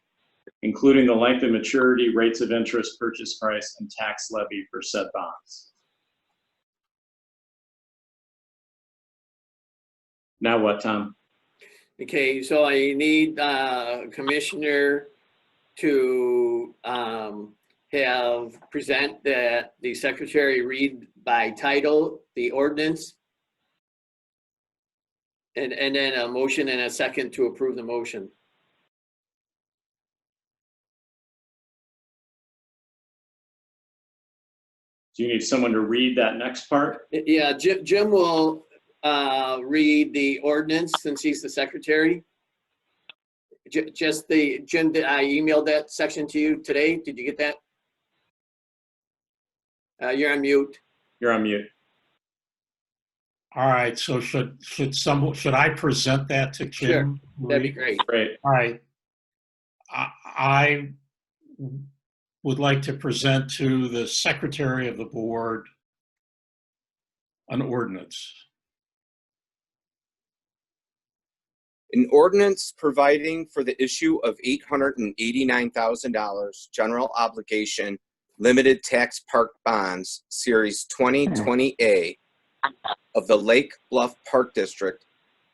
including the length of maturity, rates of interest, purchase price, and tax levy for said bonds. Now what, Tom? Okay, so I need Commissioner to present that the secretary read by title the ordinance, and then a motion and a second to approve the motion. Do you need someone to read that next part? Yeah, Jim will read the ordinance since he's the secretary. Jim, I emailed that section to you today. Did you get that? You're on mute. You're on mute. All right, so should I present that to Jim? Sure, that'd be great. Great. All right. I would like to present to the secretary of the board an ordinance. An ordinance providing for the issue of $889,000 general obligation limited tax park bonds, Series 2020A of the Lake Bluff Park District,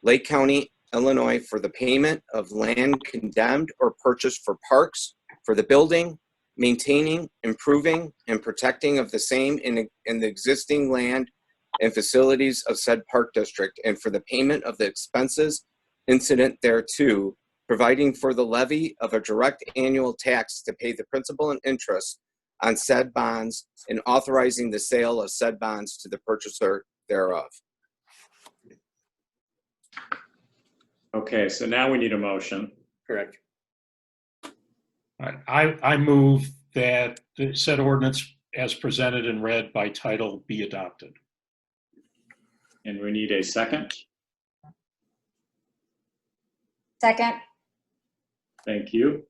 Lake County, Illinois, for the payment of land condemned or purchased for parks, for the building, maintaining, improving, and protecting of the same in the existing land and facilities of said park district, and for the payment of the expenses incident thereto, providing for the levy of a direct annual tax to pay the principal and interest on said bonds, and authorizing the sale of said bonds to the purchaser thereof. Okay, so now we need a motion. Correct. All right, I move that the said ordinance as presented and read by title be adopted. And we need a second. Second. Thank you.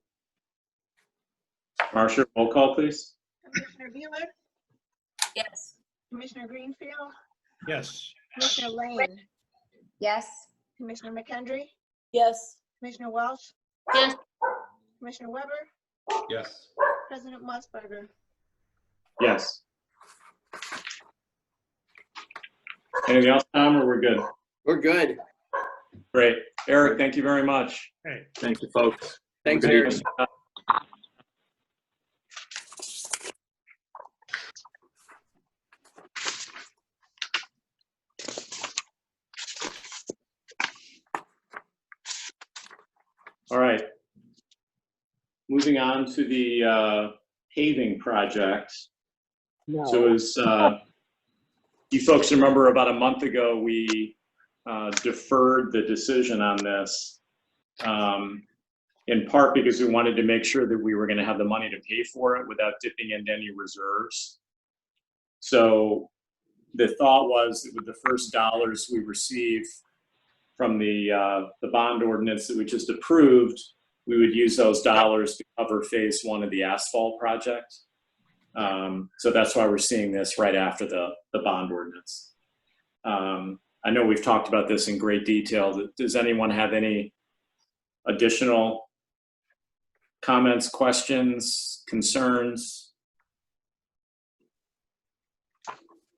Marcia, roll call, please. Commissioner Bueller, Yes. Commissioner Greenfield, Yes. Commissioner Lane, Yes. Commissioner McKendry, Yes. Commissioner Welch, Yes. Commissioner Weber, Yes. President Musburger. Yes. Anything else, Tom, or we're good? We're good. Great. Eric, thank you very much. Hey. Thank you, folks. Thanks, Good Eric. evening. All right. Moving on to the paving project. So as you folks remember, about a month ago, we deferred the decision on this in part because we wanted to make sure that we were going to have the money to pay for it without dipping into any reserves. So the thought was that with the first dollars we receive from the bond ordinance that we just approved, we would use those dollars to cover phase 1 of the asphalt project. So that's why we're seeing this right after the bond ordinance. I know we've talked about this in great detail. Does anyone have any additional comments, questions, concerns?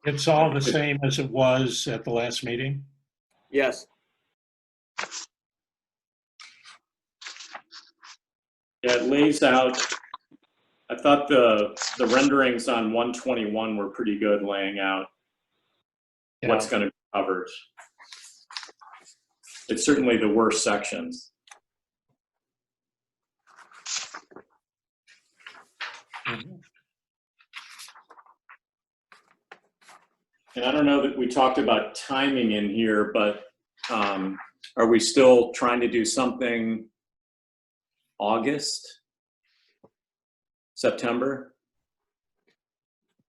It's all the same as it was at the last meeting? Yes. Yeah, it lays out, I thought the renderings on 121 were pretty good, laying out what's going to be covered. It's certainly the worst sections. And I don't know that we talked about timing in here, but are we still trying to do something August, September?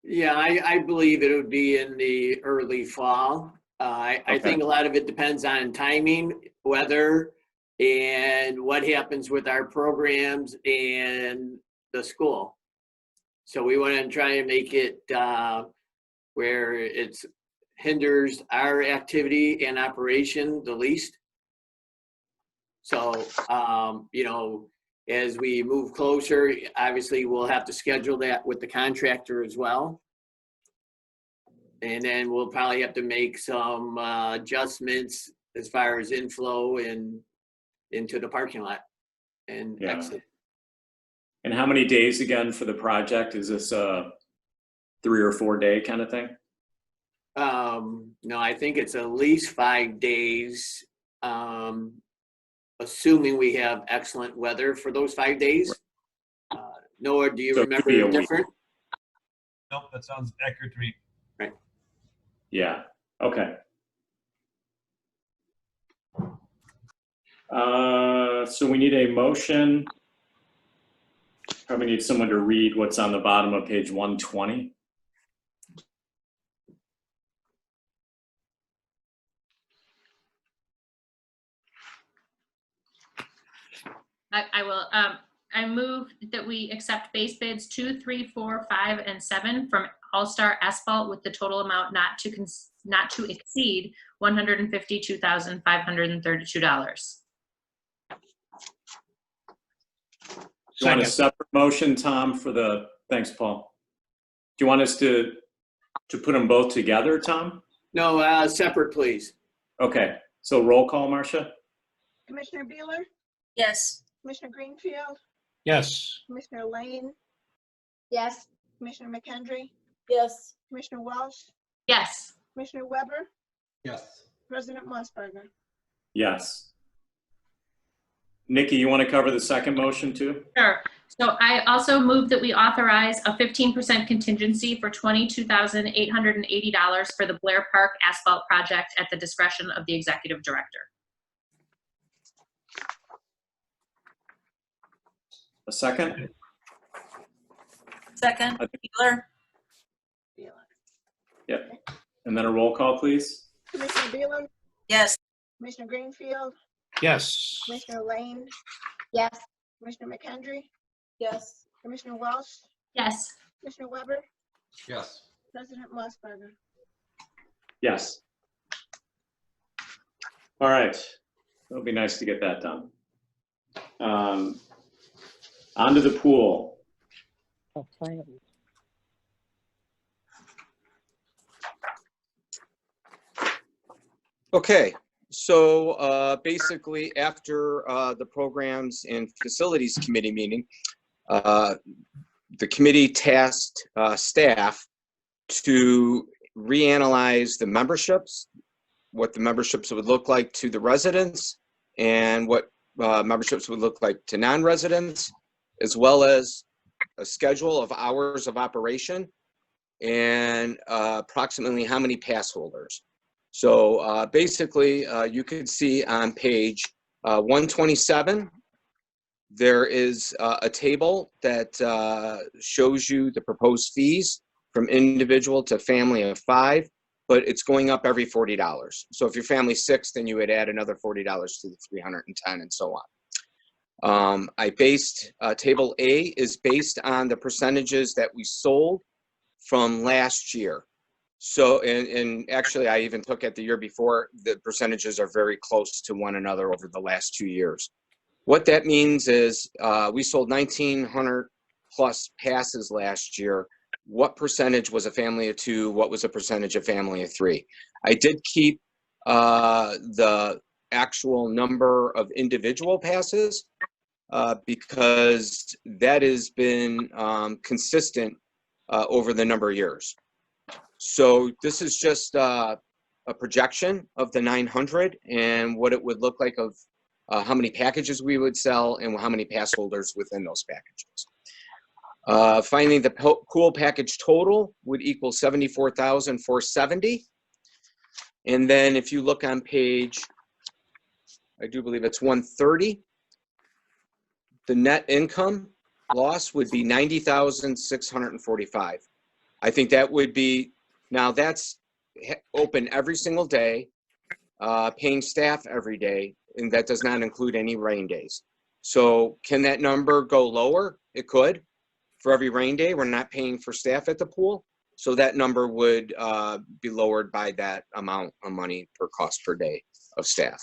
Yeah, I believe it would be in the early fall. I think a lot of it depends on timing, weather, and what happens with our programs and the school. So we want to try and make it where it hinders our activity and operation the least. So, you know, as we move closer, obviously we'll have to schedule that with the contractor as well. And then we'll probably have to make some adjustments as far as inflow and into the parking lot and exit. And how many days again for the project? Is this a 3 or 4 day kind of thing? No, I think it's at least 5 days, assuming we have excellent weather for those 5 days. Noah, do you remember the different? Nope, that sounds accurate to me. Right. Yeah, okay. So we need a motion. Probably need someone to read what's on the bottom of page 120. I will. I move that we accept base bids 2, 3, 4, 5, and 7 from All Star Asphalt with the total amount not to exceed $152,532. Do you want a separate motion, Tom, for the, thanks, Paul. Do you want us to put them both together, Tom? No, separate, please. Okay, so roll call, Marcia? Commissioner Beeler, Yes. Commissioner Greenfield, Yes. Commissioner Lane, Yes. Commissioner McHenry, Yes. Commissioner Welsh, Yes. Commissioner Weber, Yes. President Mossberger. Yes. Nikki, you want to cover the second motion too? Sure. So I also move that we authorize a 15% contingency for $22,880 for the Blair Park asphalt project at the discretion of the executive director. A second? Second, Beeler. Yep. And then a roll call, please? Commissioner Beeler, Yes. Commissioner Greenfield, Yes. Commissioner Lane, Yes. Commissioner McHenry, Yes. Commissioner Welsh, Yes. Commissioner Weber, Yes. President Mossberger. Yes. All right. It'll be nice to get that done. Onto the pool. Okay, so basically after the Programs and Facilities Committee meeting, the committee tasked staff to reanalyze the memberships, what the memberships would look like to the residents, and what memberships would look like to non-residents, as well as a schedule of hours of operation and approximately how many pass holders. So basically, you could see on page 127, there is a table that shows you the proposed fees from individual to family of 5, but it's going up every $40. So if your family's 6, then you would add another $40 to the 310 and so on. I based, table A is based on the percentages that we sold from last year. So, and actually I even took at the year before, the percentages are very close to one another over the last 2 years. What that means is we sold 1,900 plus passes last year. What percentage was a family of 2? What was a percentage of family of 3? I did keep the actual number of individual passes because that has been consistent over the number of years. So this is just a projection of the 900 and what it would look like of how many packages we would sell and how many pass holders within those packages. Finally, the pool package total would equal $74,470. And then if you look on page, I do believe it's 130, the net income loss would be $90,645. I think that would be, now that's open every single day, paying staff every day, and that does not include any rain days. So can that number go lower? It could. For every rain day, we're not paying for staff at the pool. So that number would be lowered by that amount of money per cost per day of staff.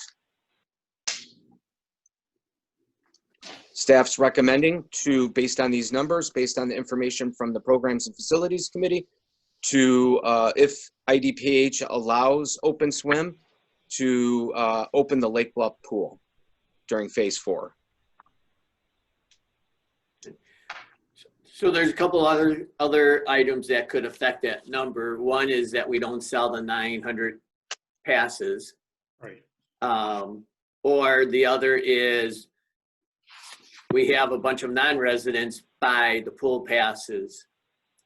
Staff's recommending to, based on these numbers, based on the information from the Programs and Facilities Committee, to, if IDPH allows open swim, to open the Lake Bluff pool during phase 4. So there's a couple other items that could affect that number. One is that we don't sell the 900 passes. Right. Or the other is we have a bunch of non-residents buy the pool passes.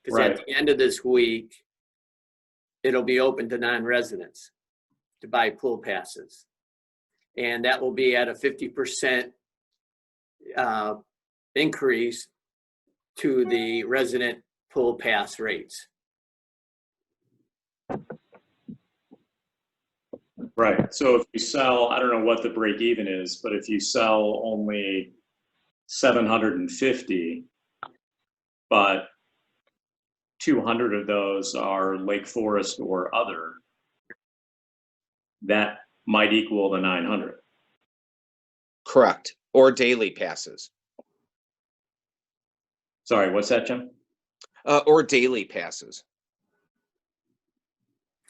Because Right. at the end of this week, it'll be open to non-residents to buy pool passes. And that will be at a 50% increase to the resident pool pass rates. Right. So if you sell, I don't know what the break even is, but if you sell only 750, but 200 of those are Lake Forest or other, that might equal the 900. Correct. Or daily passes. Sorry, what's that, Jim? Or daily passes.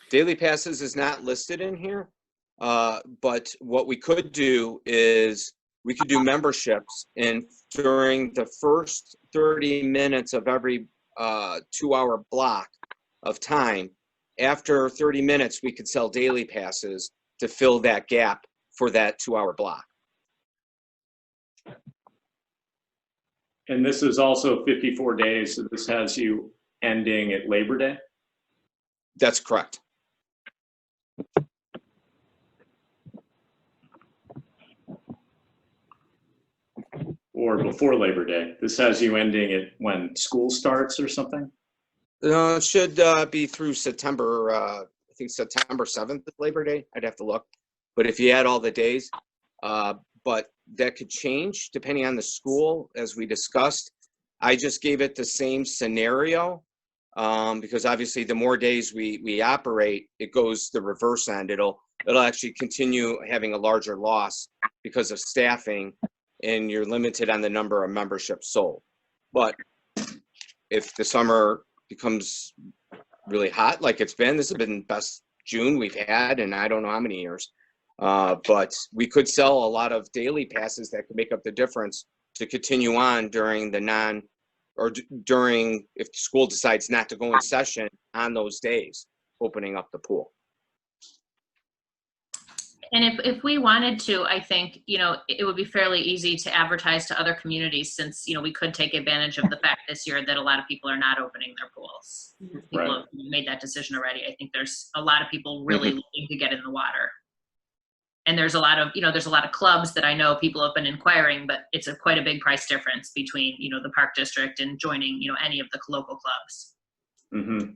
Daily passes is not listed in here, but what we could do is we could do memberships, and during the first 30 minutes of every 2-hour block of time, after 30 minutes, we could sell daily passes to fill that gap for that 2-hour block. And this is also 54 days, so this has you ending at Labor Day? That's correct. Or before Labor Day? This has you ending at when school starts or something? It should be through September, I think September 7th is Labor Day. I'd have to look. But if you add all the days, but that could change depending on the school, as we discussed. I just gave it the same scenario because obviously the more days we operate, it goes the reverse end. It'll actually continue having a larger loss because of staffing, and you're limited on the number of memberships sold. But if the summer becomes really hot like it's been, this has been best June we've had in I don't know how many years. But we could sell a lot of daily passes that could make up the difference to continue on during the during if the school decides not to go in session on those days, opening up the pool. And if we wanted to, I think, it would be fairly easy to advertise to other communities, since, we could take advantage of the fact this year that a lot of people are not opening their pools. People have made that decision already. I think there's a lot of people really looking to get in the water. And there's a lot of, there's a lot of clubs that I know people have been inquiring, but it's quite a big price difference between, the park district and joining, any of the local clubs. Mm-hmm.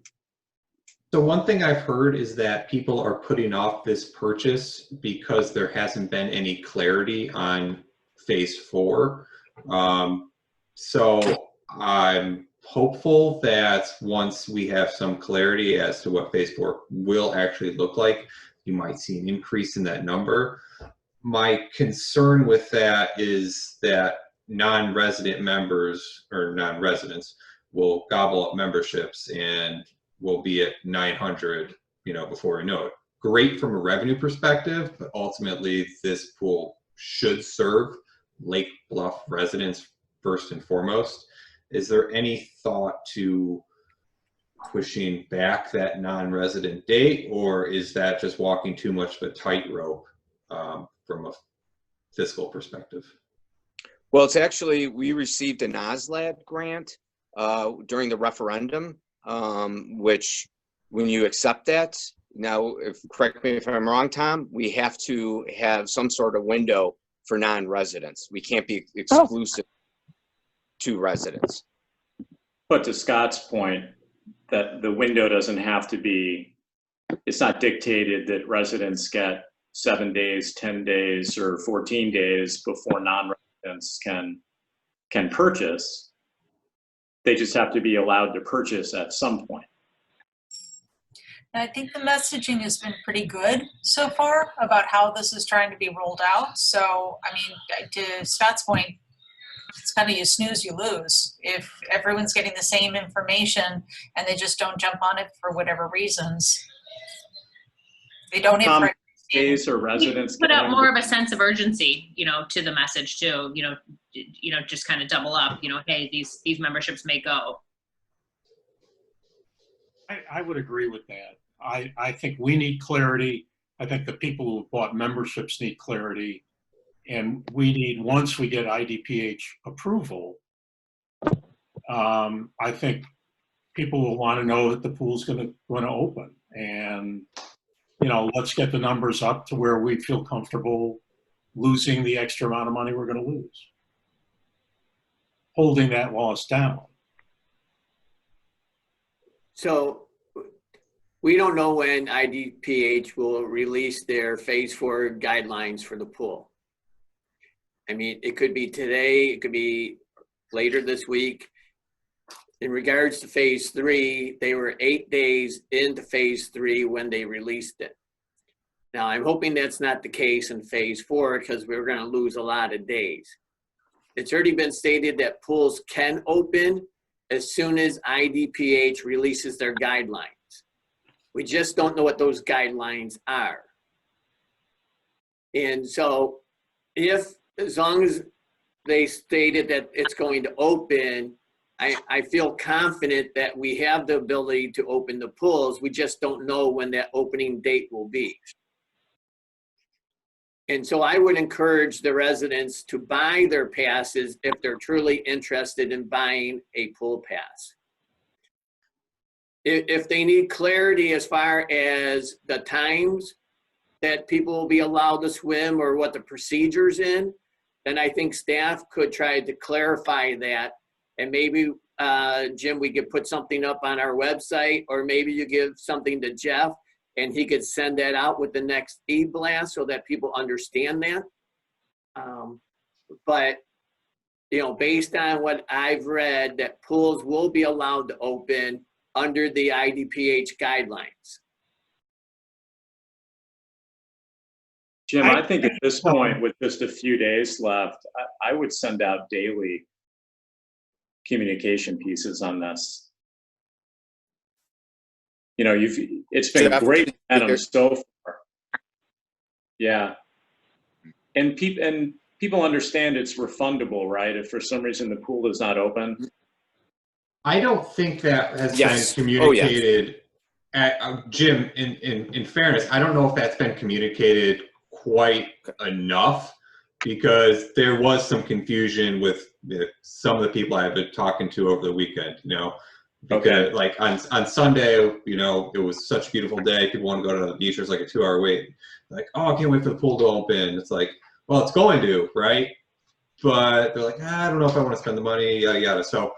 So one thing I've heard is that people are putting off this purchase because there hasn't been any clarity on phase 4. So I'm hopeful that once we have some clarity as to what phase 4 will actually look like, you might see an increase in that number. My concern with that is that non-resident members or non-residents will gobble up memberships and we'll be at 900, before we know it. Great from a revenue perspective, but ultimately this pool should serve Lake Bluff residents first and foremost. Is there any thought to pushing back that non-resident date, or is that just walking too much of a tightrope from a fiscal perspective? Well, it's actually, we received a NOSLAD grant during the referendum, which when you accept that, now, correct me if I'm wrong, Tom, we have to have some sort of window for non-residents. We can't be exclusive to residents. But to Scott's point, that the window doesn't have to be, it's not dictated that residents get 7 days, 10 days, or 14 days before non-residents can purchase. They just have to be allowed to purchase at some point. And I think the messaging has been pretty good so far about how this is trying to be rolled out. So, I mean, to Scott's point, it's kind of you snooze, you lose. If everyone's getting the same information and they just don't jump on it for whatever reasons, they don't have days or residents put out more of a sense of urgency, to the message too. Just kind of double up. Hey, these memberships may go. I would agree with that. I think we need clarity. I think the people who have bought memberships need clarity. And we need, once we get IDPH approval, I think people will want to know that the pool's going to open. And, let's get the numbers up to where we feel comfortable losing the extra amount of money we're going to lose. Holding that loss down. So we don't know when IDPH will release their phase 4 guidelines for the pool. I mean, it could be today, it could be later this week. In regards to phase 3, they were 8 days into phase 3 when they released it. Now, I'm hoping that's not the case in phase 4 because we're going to lose a lot of days. It's already been stated that pools can open as soon as IDPH releases their guidelines. We just don't know what those guidelines are. And so as long as they stated that it's going to open, I feel confident that we have the ability to open the pools. We just don't know when that opening date will be. And so I would encourage the residents to buy their passes if they're truly interested in buying a pool pass. If they need clarity as far as the times that people will be allowed to swim or what the procedures in, then I think staff could try to clarify that. And maybe, Jim, we could put something up on our website, or maybe you give something to Jeff and he could send that out with the next e-blast so that people understand that. But, based on what I've read, that pools will be allowed to open under the IDPH guidelines. Jim, I think at this point, with just a few days left, I would send out daily communication pieces on this. It's been Jeff, great momentum so far. Yeah. And people understand it's refundable, right? If for some reason the pool is not open. I don't think that has Yes. been communicated. Jim, in fairness, I don't know if that's been communicated quite enough, because there was some confusion with some of the people I've been talking to over the weekend, because like on Sunday, it was such a beautiful day. People want to go to the beach. There's like a 2-hour wait. Like, oh, I can't wait for the pool to open. It's like, well, it's going to, right? But they're like, I don't know if I want to spend the money, yada, yada. So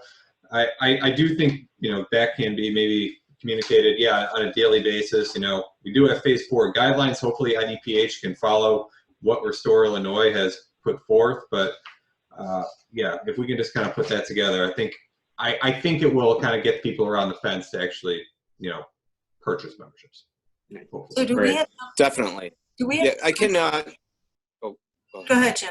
I do think, that can be maybe communicated, yeah, on a daily basis. You know, we do have phase 4 guidelines. Hopefully IDPH can follow what Restore Illinois has put forth. But yeah, if we can just kind of put that together, I think it will kind of get people around the fence to actually, you know, purchase memberships. Hopefully. So do we have, Definitely. do we have? Yeah, I can. Go ahead, Jim.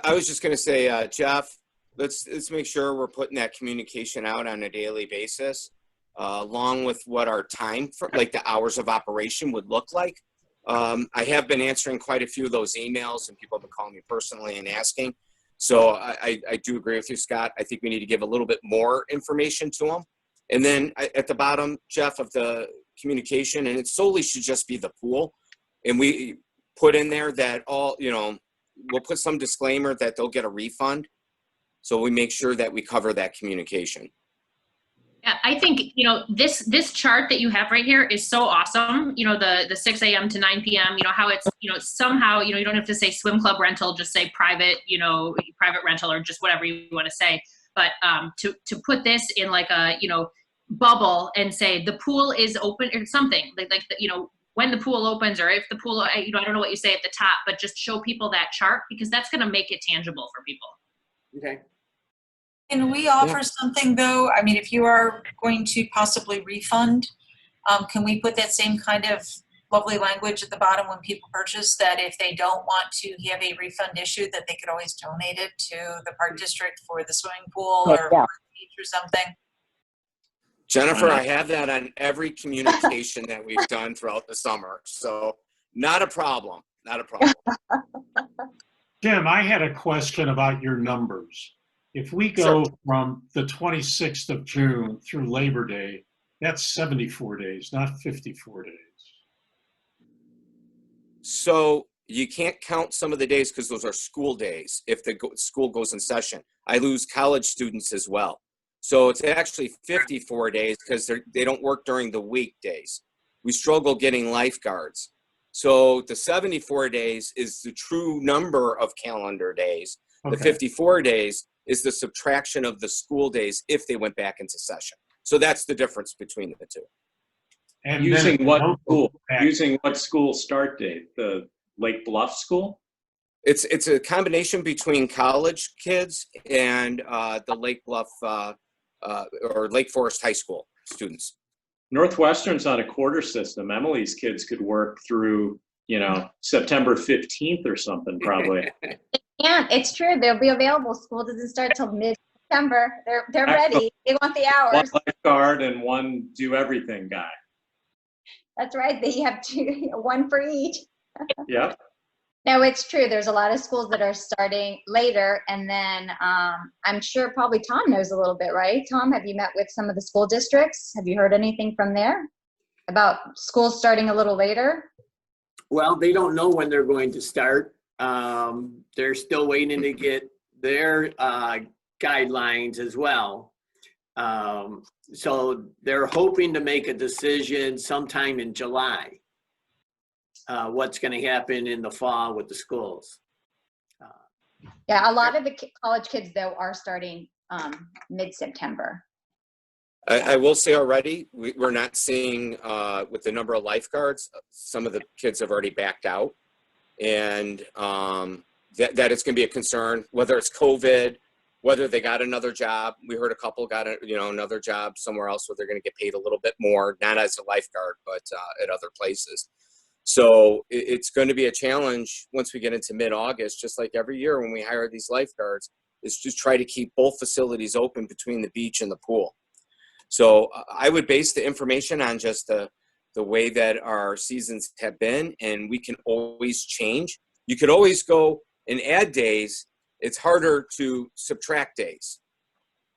I was just going to say, Jeff, let's make sure we're putting that communication out on a daily basis, along with what our time for, like the hours of operation would look like. I have been answering quite a few of those emails, and people have been calling me personally and asking. So I do agree with you, Scott. I think we need to give a little bit more information to them. And then at the bottom, Jeff, of the communication, and it solely should just be the pool. And we put in there that all, you know, we'll put some disclaimer that they'll get a refund. So we make sure that we cover that communication. Yeah, I think, you know, this chart that you have right here is so awesome. You know, the 6 a.m. to 9 p.m., you know, how it's, you know, somehow, you know, you don't have to say swim club rental, just say private, you know, private rental or just whatever you want to say. But to put this in like a, you know, bubble and say the pool is open or something like you know, when the pool opens or if the pool, you know, I don't know what you say at the top, but just show people that chart because that's going to make it tangible for people. Okay. Can we offer something though? I mean, if you are going to possibly refund, can we put that same kind of lovely language at the bottom when people purchase that if they don't want to have a refund issue, that they could always donate it to the park district for the swimming pool or for the beach or something? Jennifer, I have that on every communication that we've done throughout the summer. So not a problem, not a problem. Jim, I had a question about your numbers. If we go from the 26th of June through Labor Day, that's 74 days, not 54 days. So you can't count some of the days because those are school days. If the school goes in session, I lose college students as well. So it's actually 54 days because they don't work during the weekdays. We struggle getting lifeguards. So the 74 days is the true number of calendar days. Okay. The 54 days is the subtraction of the school days if they went back into session. So that's the difference between the two. And using what school? Using what school start date? The Lake Bluff school? It's a combination between college kids and the Lake Bluff or Lake Forest High School students. Northwestern's on a quarter system. Emily's kids could work through, you know, September 15th or something, probably. Yeah, it's true. They'll be available. School doesn't start till mid-September. They're ready. They want the hours. One lifeguard and one do everything guy. That's right. They have two, one for each. Yep. No, it's true. There's a lot of schools that are starting later, and then I'm sure probably Tom knows a little bit, right? Tom, have you met with some of the school districts? Have you heard anything from there about schools starting a little later? Well, they don't know when they're going to start. They're still waiting to get their guidelines as well. So they're hoping to make a decision sometime in July. What's going to happen in the fall with the schools. Yeah, a lot of the college kids, though, are starting mid-September. I will say already, we're not seeing with the number of lifeguards, some of the kids have already backed out. And that it's going to be a concern, whether it's COVID, whether they got another job. We heard a couple got another job somewhere else where they're going to get paid a little bit more, not as a lifeguard, but at other places. So it's going to be a challenge once we get into mid-August, just like every year when we hire these lifeguards, is just try to keep both facilities open between the beach and the pool. So I would base the information on just the way that our seasons have been, and we can always change. You could always go and add days. It's harder to subtract days.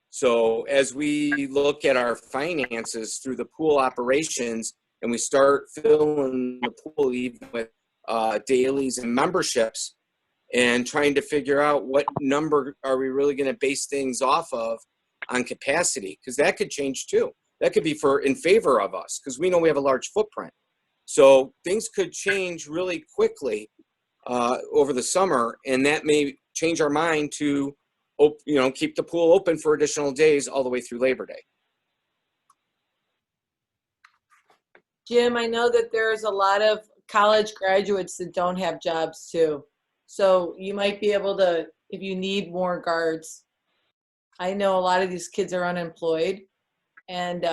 So as we look at our finances through the pool operations, and we start filling the pool even with dailies and memberships and trying to figure out what number are we really going to base things off of on capacity, because that could change too. That could be in favor of us because we know we have a large footprint. So things could change really quickly over the summer, and that may change our mind to keep the pool open for additional days all the way through Labor Day. Jim, I know that there's a lot of college graduates that don't have jobs too. So you might be able to, if you need more guards. I know a lot of these kids are unemployed, and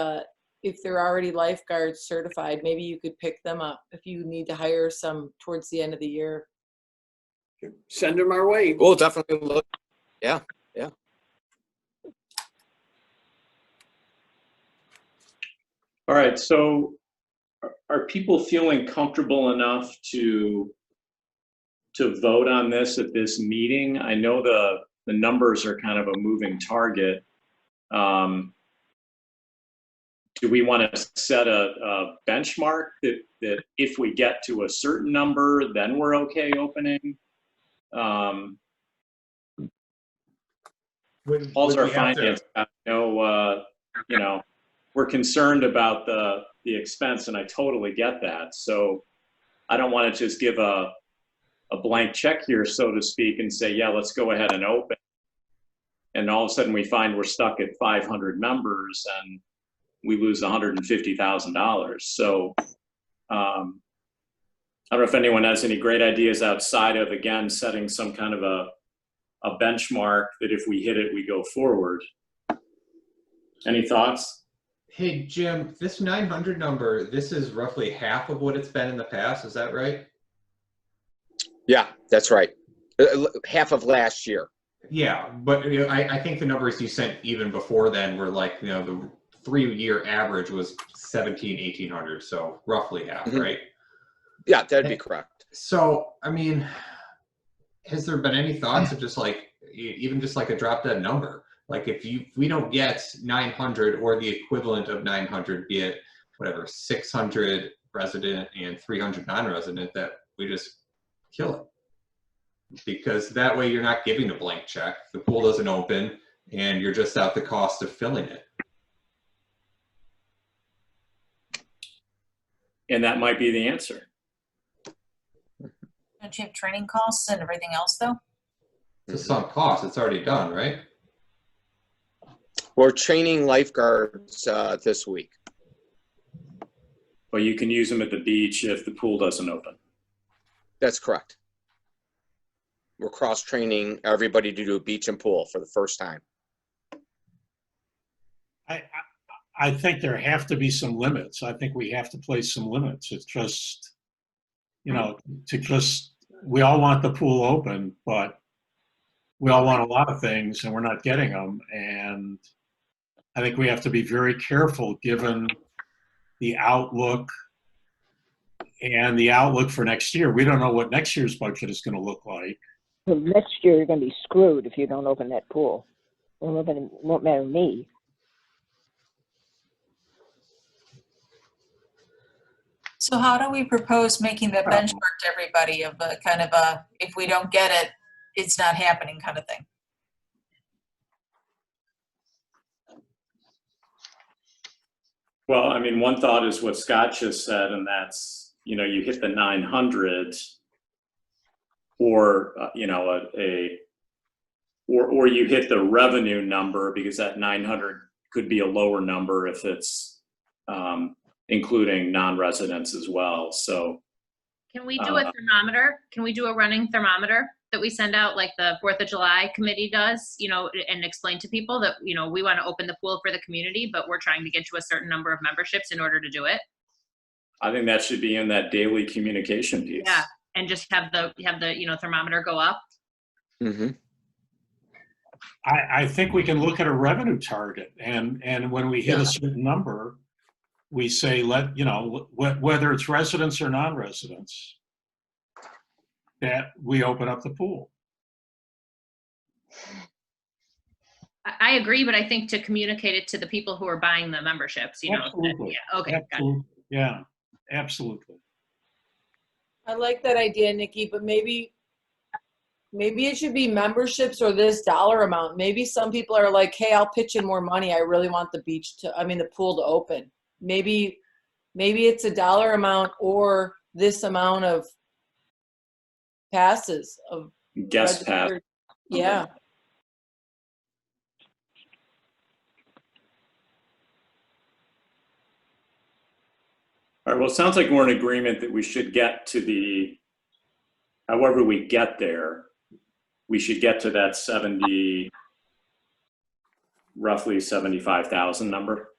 if they're already lifeguards certified, maybe you could pick them up if you need to hire some towards the end of the year. Send them our way. We'll definitely look. Yeah, yeah. All right, so are people feeling comfortable enough to vote on this at this meeting? I know the numbers are kind of a moving target. Do we want to set a benchmark that if we get to a certain number, then we're okay opening? Paul's our finance guy. You know, we're concerned about the expense, and I totally get that. So I don't want to just give a blank check here, so to speak, and say, yeah, let's go ahead and open. And all of a sudden we find we're stuck at 500 members and we lose $150,000. So I don't know if anyone has any great ideas outside of, again, setting some kind of a benchmark that if we hit it, we go forward. Any thoughts? Hey, Jim, this 900 number, this is roughly half of what it's been in the past. Is that right? Yeah, that's right. Half of last year. Yeah, but you know, I think the numbers you sent even before then were like, you know, the 3-year average was 1,800, so roughly half, right? Yeah, that'd be correct. So, I mean, has there been any thoughts of just like, even just like a drop dead number? Like if we don't get 900 or the equivalent of 900, be it whatever, 600 resident and 300 non-resident, that we just kill it. Because that way you're not giving a blank check, the pool doesn't open, and you're just out the cost of filling it. And that might be the answer. Don't you have training costs and everything else though? It's a sunk cost, it's already done, right? We're training lifeguards this week. But you can use them at the beach if the pool doesn't open. That's correct. We're cross-training everybody to do beach and pool for the first time. I think there have to be some limits. I think we have to place some limits. It's just, you know, we all want the pool open, but we all want a lot of things and we're not getting them. And I think we have to be very careful given the outlook and the outlook for next year. We don't know what next year's budget is going to look like. Well, next year you're going to be screwed if you don't open that pool. Well, it won't matter to me. So how do we propose making the benchmark to everybody of a kind of a, if we don't get it, it's not happening kind of thing? Well, I mean, one thought is what Scott just said, and that's, you know, you hit the 900 or, you know, or you hit the revenue number, because that 900 could be a lower number if it's including non-residents as well. So Can we do a thermometer? Can we do a running thermometer that we send out like the 4th of July committee does, you know, and explain to people that, you know, we want to open the pool for the community, but we're trying to get to a certain number of memberships in order to do it? I think that should be in that daily communication piece. Yeah, and just have the you know, thermometer go up. Mm-hmm. I think we can look at a revenue target, and when we hit a certain number, we say, you know, whether it's residents or non-residents, that we open up the pool. I agree, but I think to communicate it to the people who are buying the memberships, you know. Absolutely. Yeah, okay, got it. Absolutely. Yeah, absolutely. I like that idea, Nikki, but maybe it should be memberships or this dollar amount. Maybe some people are like, hey, I'll pitch in more money. I really want the pool to open. Maybe it's a dollar amount or this amount of passes of Guest pass. Yeah. All right, well, it sounds like we're in agreement that we should get to the, however we get there, we should get to that 70, roughly 75,000 number.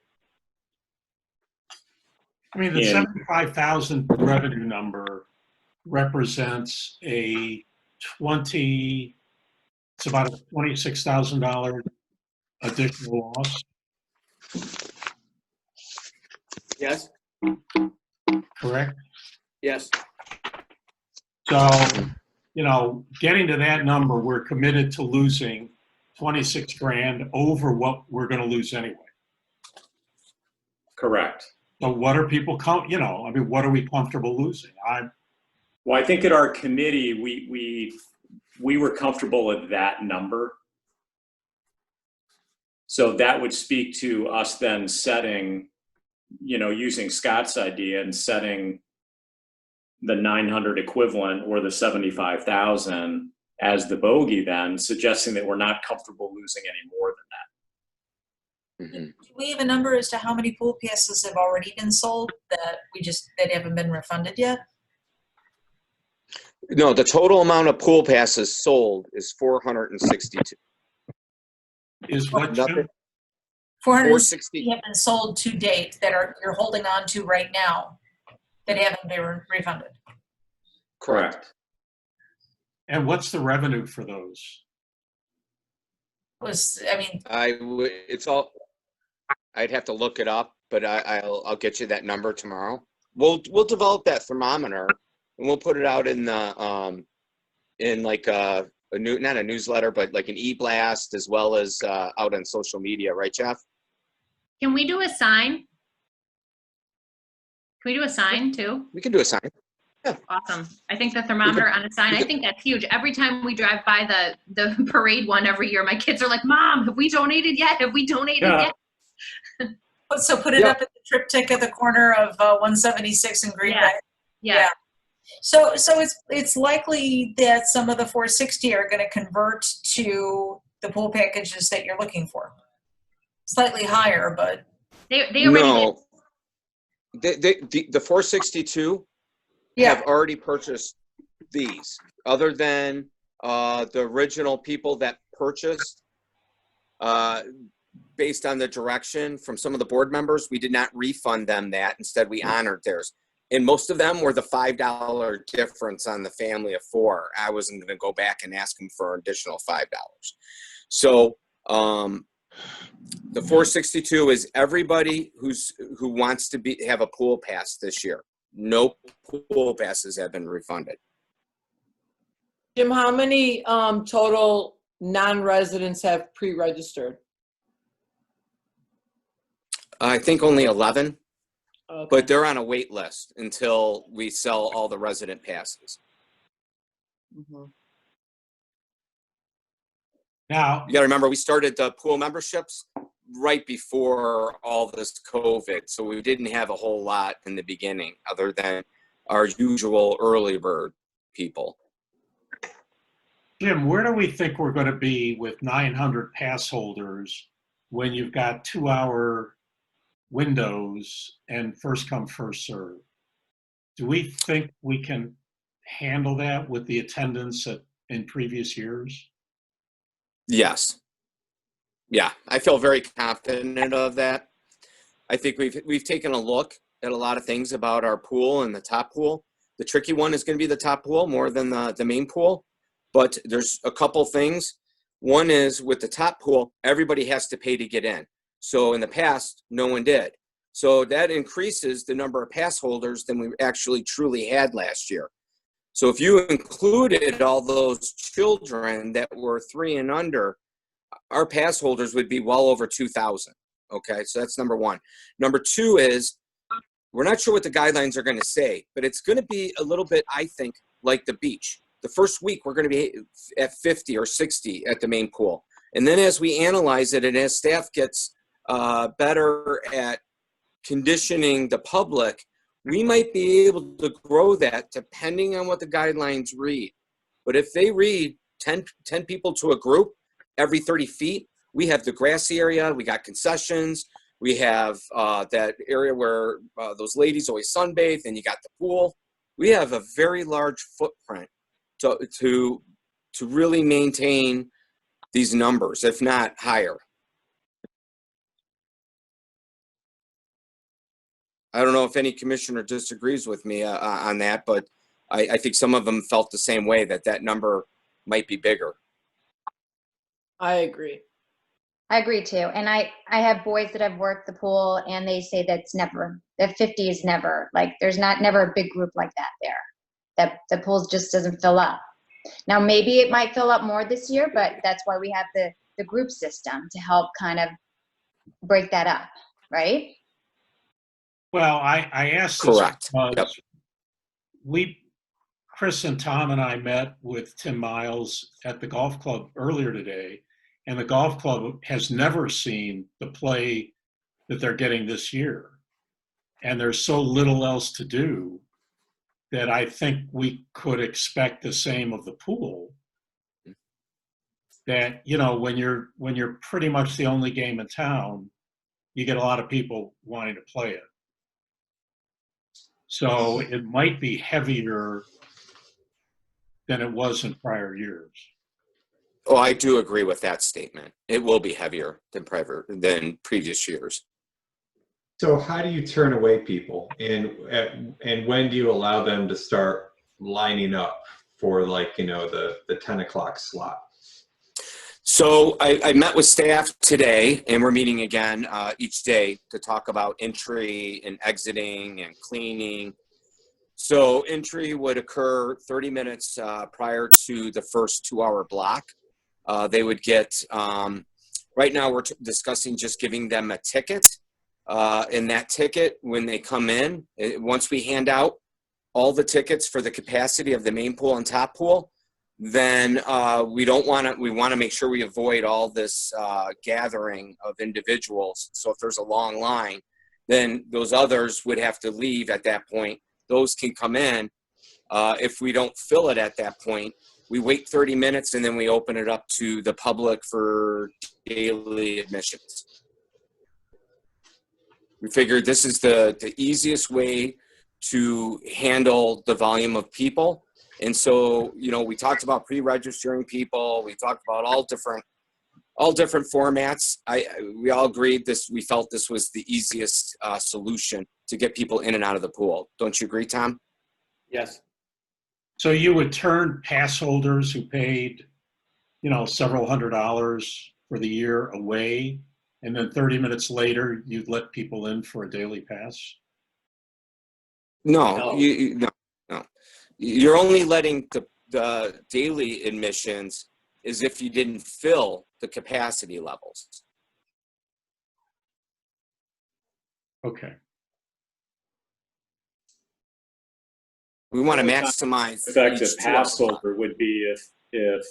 I mean, the And- 75,000 revenue number represents it's about a $26,000 additional loss, Yes, correct? yes. So, you know, getting to that number, we're committed to losing 26 grand over what we're going to lose anyway. Correct. So what are people, you know, I mean, what are we comfortable losing? Well, I think at our committee, we were comfortable with that number. So that would speak to us then setting, you know, using Scott's idea and setting the 900 equivalent or the 75,000 as the bogey, then suggesting that we're not comfortable losing any more than that. Mhm. Do we have a number as to how many pool passes have already been sold that haven't been refunded yet? No, the total amount of pool passes sold is 462. Is what, Nothing. Jim? 460 have been sold to date that you're holding on to right now that haven't been refunded. Correct. And what's the revenue for those? I'd have to look it up, but I'll get you that number tomorrow. We'll develop that thermometer and we'll put it out in the in like not a newsletter, but like an e-blast, as well as out on social media, right, Jeff? Can we do a sign? Can we do a sign too? We can do a sign. Awesome. I think the thermometer on a sign, I think that's huge. Every time we drive by the parade one every year, my kids are like, Mom, have we donated yet? Have we donated yet? So put it up at the triptych at the corner of 176 and Green Bay. Yeah. So it's likely that some of the 460 are going to convert to the pool packages that you're looking for. Slightly higher, but they already did. The 462 have already purchased these. Other than the original people that purchased, based on the direction from some of the board members, we did not refund them that. Instead, we honored theirs. And most of them were the $5 difference on the family of four. I wasn't going to go back and ask them for an additional $5. So the 462 is everybody who wants to have a pool pass this year. No pool passes have been refunded. Jim, how many total non-residents have pre-registered? I think only 11, Okay. but they're on a wait list until we sell all the resident passes. Mhm. Now, You got to remember, we started the pool memberships right before all this COVID, so we didn't have a whole lot in the beginning other than our usual early bird people. Jim, where do we think we're going to be with 900 pass holders when you've got 2-hour windows and first come, first serve? Do we think we can handle that with the attendance in previous years? Yes. Yeah, I feel very confident of that. I think we've taken a look at a lot of things about our pool and the top pool. The tricky one is going to be the top pool more than the main pool, but there's a couple things. One is with the top pool, everybody has to pay to get in. So in the past, no one did. So that increases the number of pass holders than we actually truly had last year. So if you included all those children that were 3 and under, our pass holders would be well over 2,000. Okay, so that's number one. Number two is we're not sure what the guidelines are going to say, but it's going to be a little bit, I think, like the beach. The first week, we're going to be at 50 or 60 at the main pool. And then as we analyze it and as staff gets better at conditioning the public, we might be able to grow that depending on what the guidelines read. But if they read 10 people to a group every 30 feet, we have the grassy area, we got concessions, We have that area where those ladies always sunbathe, and you got the pool. We have a very large footprint to really maintain these numbers, if not higher. I don't know if any commissioner disagrees with me on that, but I think some of them felt the same way, that number might be bigger. I agree. I agree too. And I have boys that have worked the pool and they say that 50 is never, like there's never a big group like that there. That the pool just doesn't fill up. Now, maybe it might fill up more this year, but that's why we have the group system to help kind of break that up, right? Well, I asked Correct. this because Chris and Tom and I met with Tim Miles at the golf club earlier today, and the golf club has never seen the play that they're getting this year. And there's so little else to do that I think we could expect the same of the pool. That, you know, when you're pretty much the only game in town, you get a lot of people wanting to play it. So it might be heavier than it was in prior years. Oh, I do agree with that statement. It will be heavier than previous years. So how do you turn away people, and when do you allow them to start lining up for, like, you know, the 10 o'clock slot? So I met with staff today, and we're meeting again each day to talk about entry and exiting and cleaning. So entry would occur 30 minutes prior to the first 2-hour block. They would get, right now we're discussing just giving them a ticket. And that ticket, when they come in, once we hand out all the tickets for the capacity of the main pool and top pool, then we want to make sure we avoid all this gathering of individuals. So if there's a long line, then those others would have to leave at that point. Those can come in. If we don't fill it at that point, we wait 30 minutes and then we open it up to the public for daily admissions. We figured this is the easiest way to handle the volume of people. And so, you know, we talked about pre-registering people. We talked about all different formats. We all agreed we felt this was the easiest solution to get people in and out of the pool. Don't you agree, Tom? Yes. So you would turn pass holders who paid, you know, several $100s for the year away, and then 30 minutes later, you'd let people in for a daily pass? No. No. You're only letting the daily admissions is if you didn't fill the capacity levels. Okay. We want to maximize. Effective each pass 2 hour holder would be if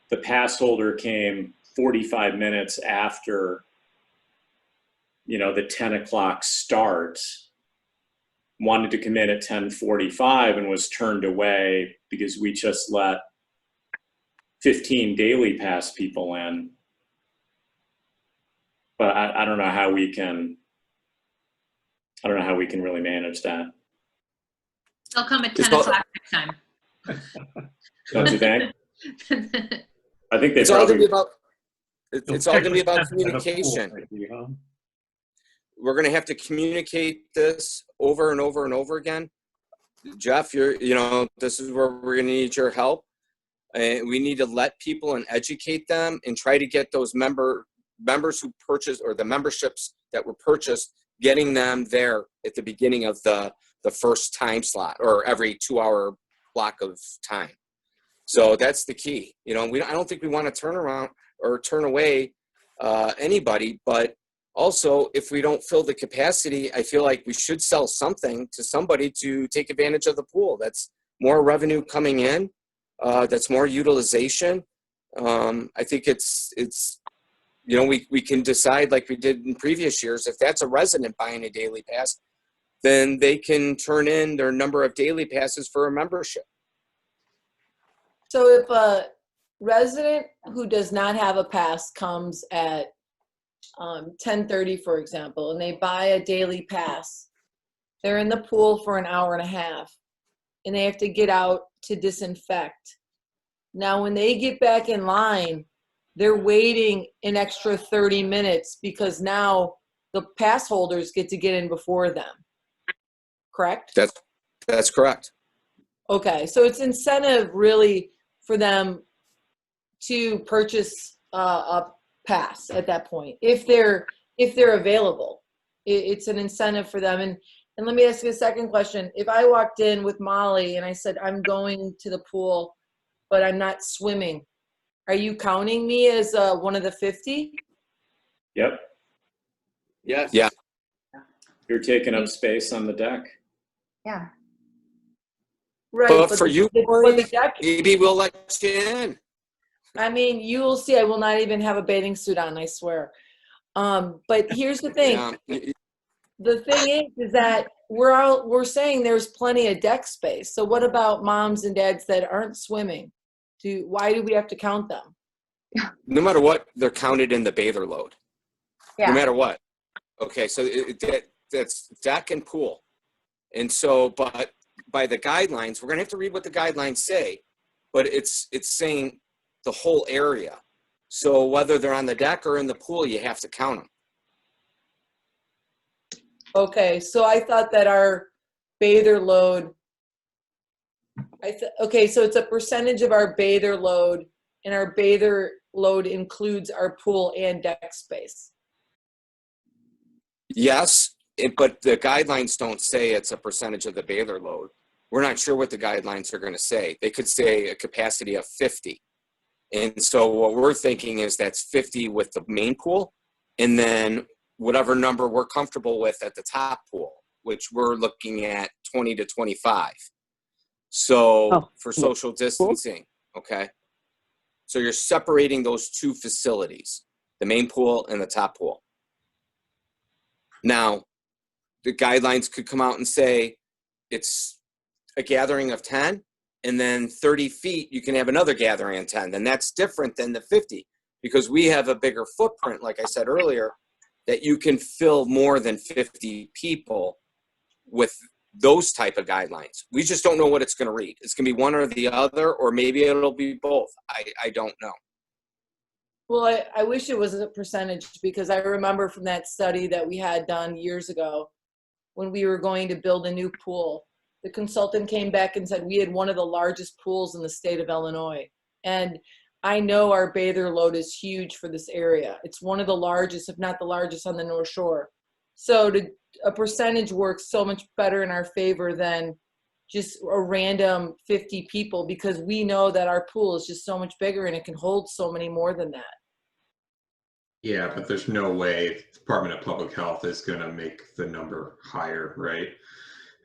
the pass holder came 45 minutes after, you know, the 10 o'clock start, wanted to come in at 10:45 and was turned away because we just let 15 daily pass people in. But I don't know how we can really manage that. They'll come at 10 o'clock next time. Don't you think? I think It's all going to be about communication. We're going to have to communicate this over and over and over again. Jeff, this is where we're going to need your help. And we need to let people and educate them and try to get those members who purchase, or the memberships that were purchased, getting them there at the beginning of the first time slot, or every 2-hour block of time. So that's the key. I don't think we want to turn around or turn away anybody, but also, if we don't fill the capacity, I feel like we should sell something to somebody to take advantage of the pool. That's more revenue coming in. That's more utilization. I think it's we can decide, like we did in previous years, if that's a resident buying a daily pass, then they can turn in their number of daily passes for a membership. So if a resident who does not have a pass comes at 10:30, for example, and they buy a daily pass. They're in the pool for an hour and a half, and they have to get out to disinfect. Now, when they get back in line, they're waiting an extra 30 minutes because now the pass holders get to get in before them. Correct? That's correct. Okay, so it's incentive really for them to purchase a pass at that point if they're available. It's an incentive for them. And let me ask you a second question. If I walked in with Molly and I said I'm going to the pool, but I'm not swimming, are you counting me as one of the 50? Yep. Yes. Yeah. You're taking up space on the deck. Yeah. Right. But for you, Corey, the deck, maybe we'll let you in. I mean, you will see. I will not even have a bathing suit on, I swear. But here's the thing. Yeah. The thing is that we're saying there's plenty of deck space. So what about moms and dads that aren't swimming? Why do we have to count them? No matter what, they're counted in the bather load. Yeah. No matter what. Okay, so that's deck and pool. And so, but by the guidelines, we're going to have to read what the guidelines say, but it's saying the whole area. So whether they're on the deck or in the pool, you have to count them. Okay, so I thought that our bather load, okay, so it's a percentage of our bather load, and our bather load includes our pool and deck space. Yes, but the guidelines don't say it's a percentage of the bather load. We're not sure what the guidelines are going to say. They could say a capacity of 50. And so what we're thinking is that's 50 with the main pool, and then whatever number we're comfortable with at the top pool, which we're looking at 20 to 25. So for social distancing, okay? So you're separating those two facilities, the main pool and the top pool. Now, the guidelines could come out and say it's a gathering of 10, and then 30 feet, you can have another gathering of 10. Then that's different than the 50 because we have a bigger footprint, like I said earlier, that you can fill more than 50 people with those type of guidelines. We just don't know what it's going to read. It's going to be one or the other, or maybe it'll be both. I don't know. Well, I wish it was a percentage because I remember from that study that we had done years ago when we were going to build a new pool, the consultant came back and said we had one of the largest pools in the state of Illinois. And I know our bather load is huge for this area. It's one of the largest, if not the largest, on the North Shore. So a percentage works so much better in our favor than just a random 50 people because we know that our pool is just so much bigger and it can hold so many more than that. Yeah, but there's no way the Department of Public Health is going to make the number higher, right?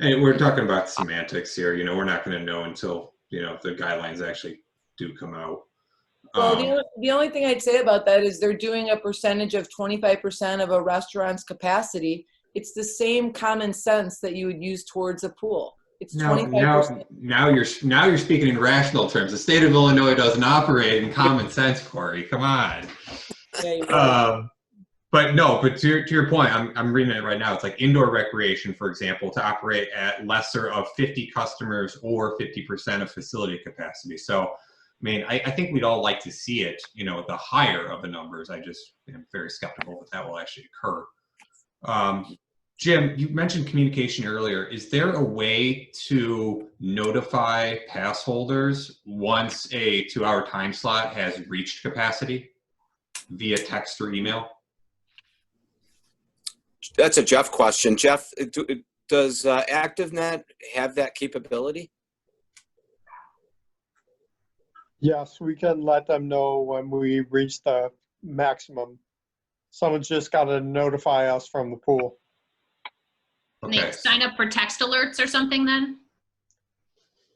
And we're talking about semantics here. You know, we're not going to know until, you know, the guidelines actually do come out. Well, the only thing I'd say about that is they're doing a percentage of 25% of a restaurant's capacity. It's the same common sense that you would use towards a pool. It's 25%. Now you're speaking in rational terms. The state of Illinois doesn't operate in common sense, Corey. Come on. Yeah, But to your point, I'm reading it right now. It's like indoor recreation, for example, to operate at lesser of 50 customers or 50% of facility capacity. So, I mean, I think we'd all like to see it, you know, the higher of the numbers. I just am very skeptical that will actually occur. Jim, you mentioned communication earlier. Is there a way to notify pass holders once a 2-hour time slot has reached capacity via text or email? That's a Jeff question. Jeff, does ActiveNet have that capability? Yes, we can let them know when we reach the maximum. Someone's just got to notify us from the pool. Can they sign up for text alerts or something then?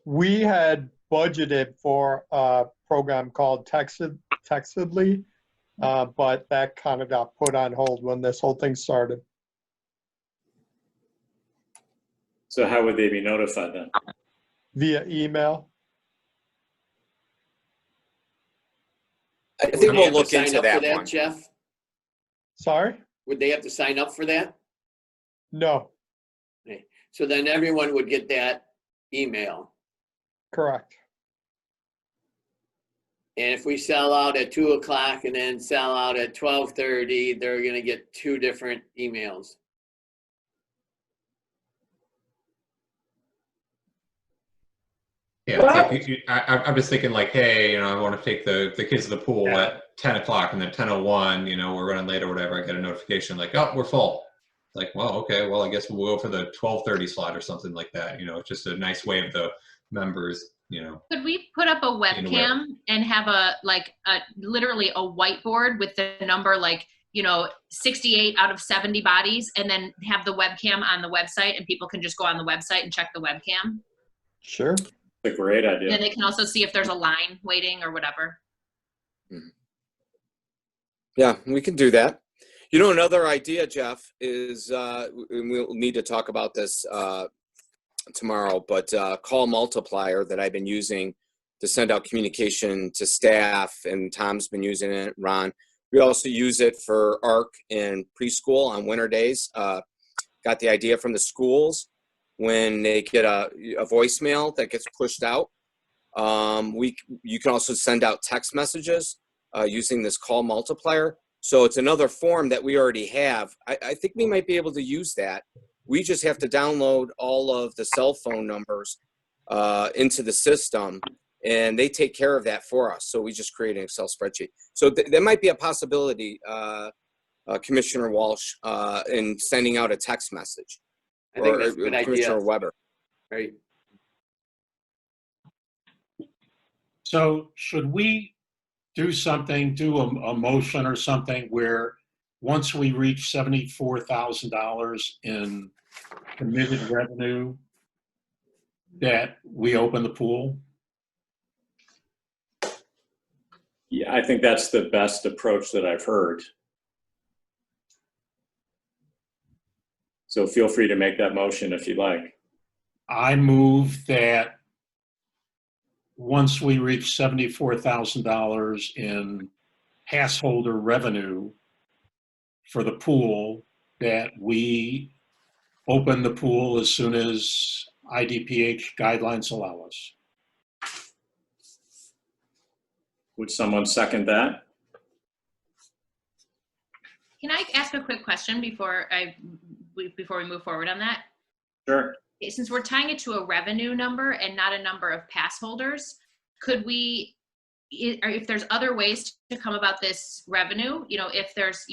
We had budgeted for a program called Textedly, but that kind of got put on hold when this whole thing started. So how would they be notified then? Via email. I think we'll look sign into up for that one. Jeff? Sorry? Would they have to sign up for that? No, Okay. So then everyone would get that email. correct. And if we sell out at 2 o'clock and then sell out at 12:30, they're gonna get 2 different emails. Yeah, it's like, I'm just thinking like, hey, I want to take the kids to the pool at 10 o'clock, and then 10:01, we're running late or whatever. I get a notification like, oh, we're full. It's like, well, okay, well, I guess we'll go for the 12:30 slot or something like that. It's just a nice way of the members, Could we put up a Being aware. webcam and have literally a whiteboard with the number 68 out of 70 bodies, and then have the webcam on the website, and people can just go on the website and check the webcam? Sure. It's a great idea. And they can also see if there's a line waiting or whatever. Yeah, we can do that. Another idea, Jeff, is and we'll need to talk about this tomorrow, but call multiplier that I've been using to send out communication to staff, and Tom's been using it, Ron. We also use it for ARC in preschool on winter days. Got the idea from the schools when they get a voicemail that gets pushed out. You can also send out text messages using this call multiplier. So it's another form that we already have. I think we might be able to use that. We just have to download all of the cell phone numbers into the system, and they take care of that for us. So we just create an Excel spreadsheet. So there might be a possibility, Commissioner Walsh, in sending out a text message. I think that's a good idea. Commissioner Weber. Right. So should we do a motion or something where once we reach $74,000 in committed revenue, that we open the pool? Yeah, I think that's the best approach that I've heard. So feel free to make that motion if you'd like. I move that once we reach $74,000 in pass holder revenue for the pool, that we open the pool as soon as IDPH guidelines allow us. Would someone second that? Can I ask a quick question before we move forward on that? Sure. Since we're tying it to a revenue number and not a number of pass holders, could we, or if there's other ways to come about this revenue, if there's,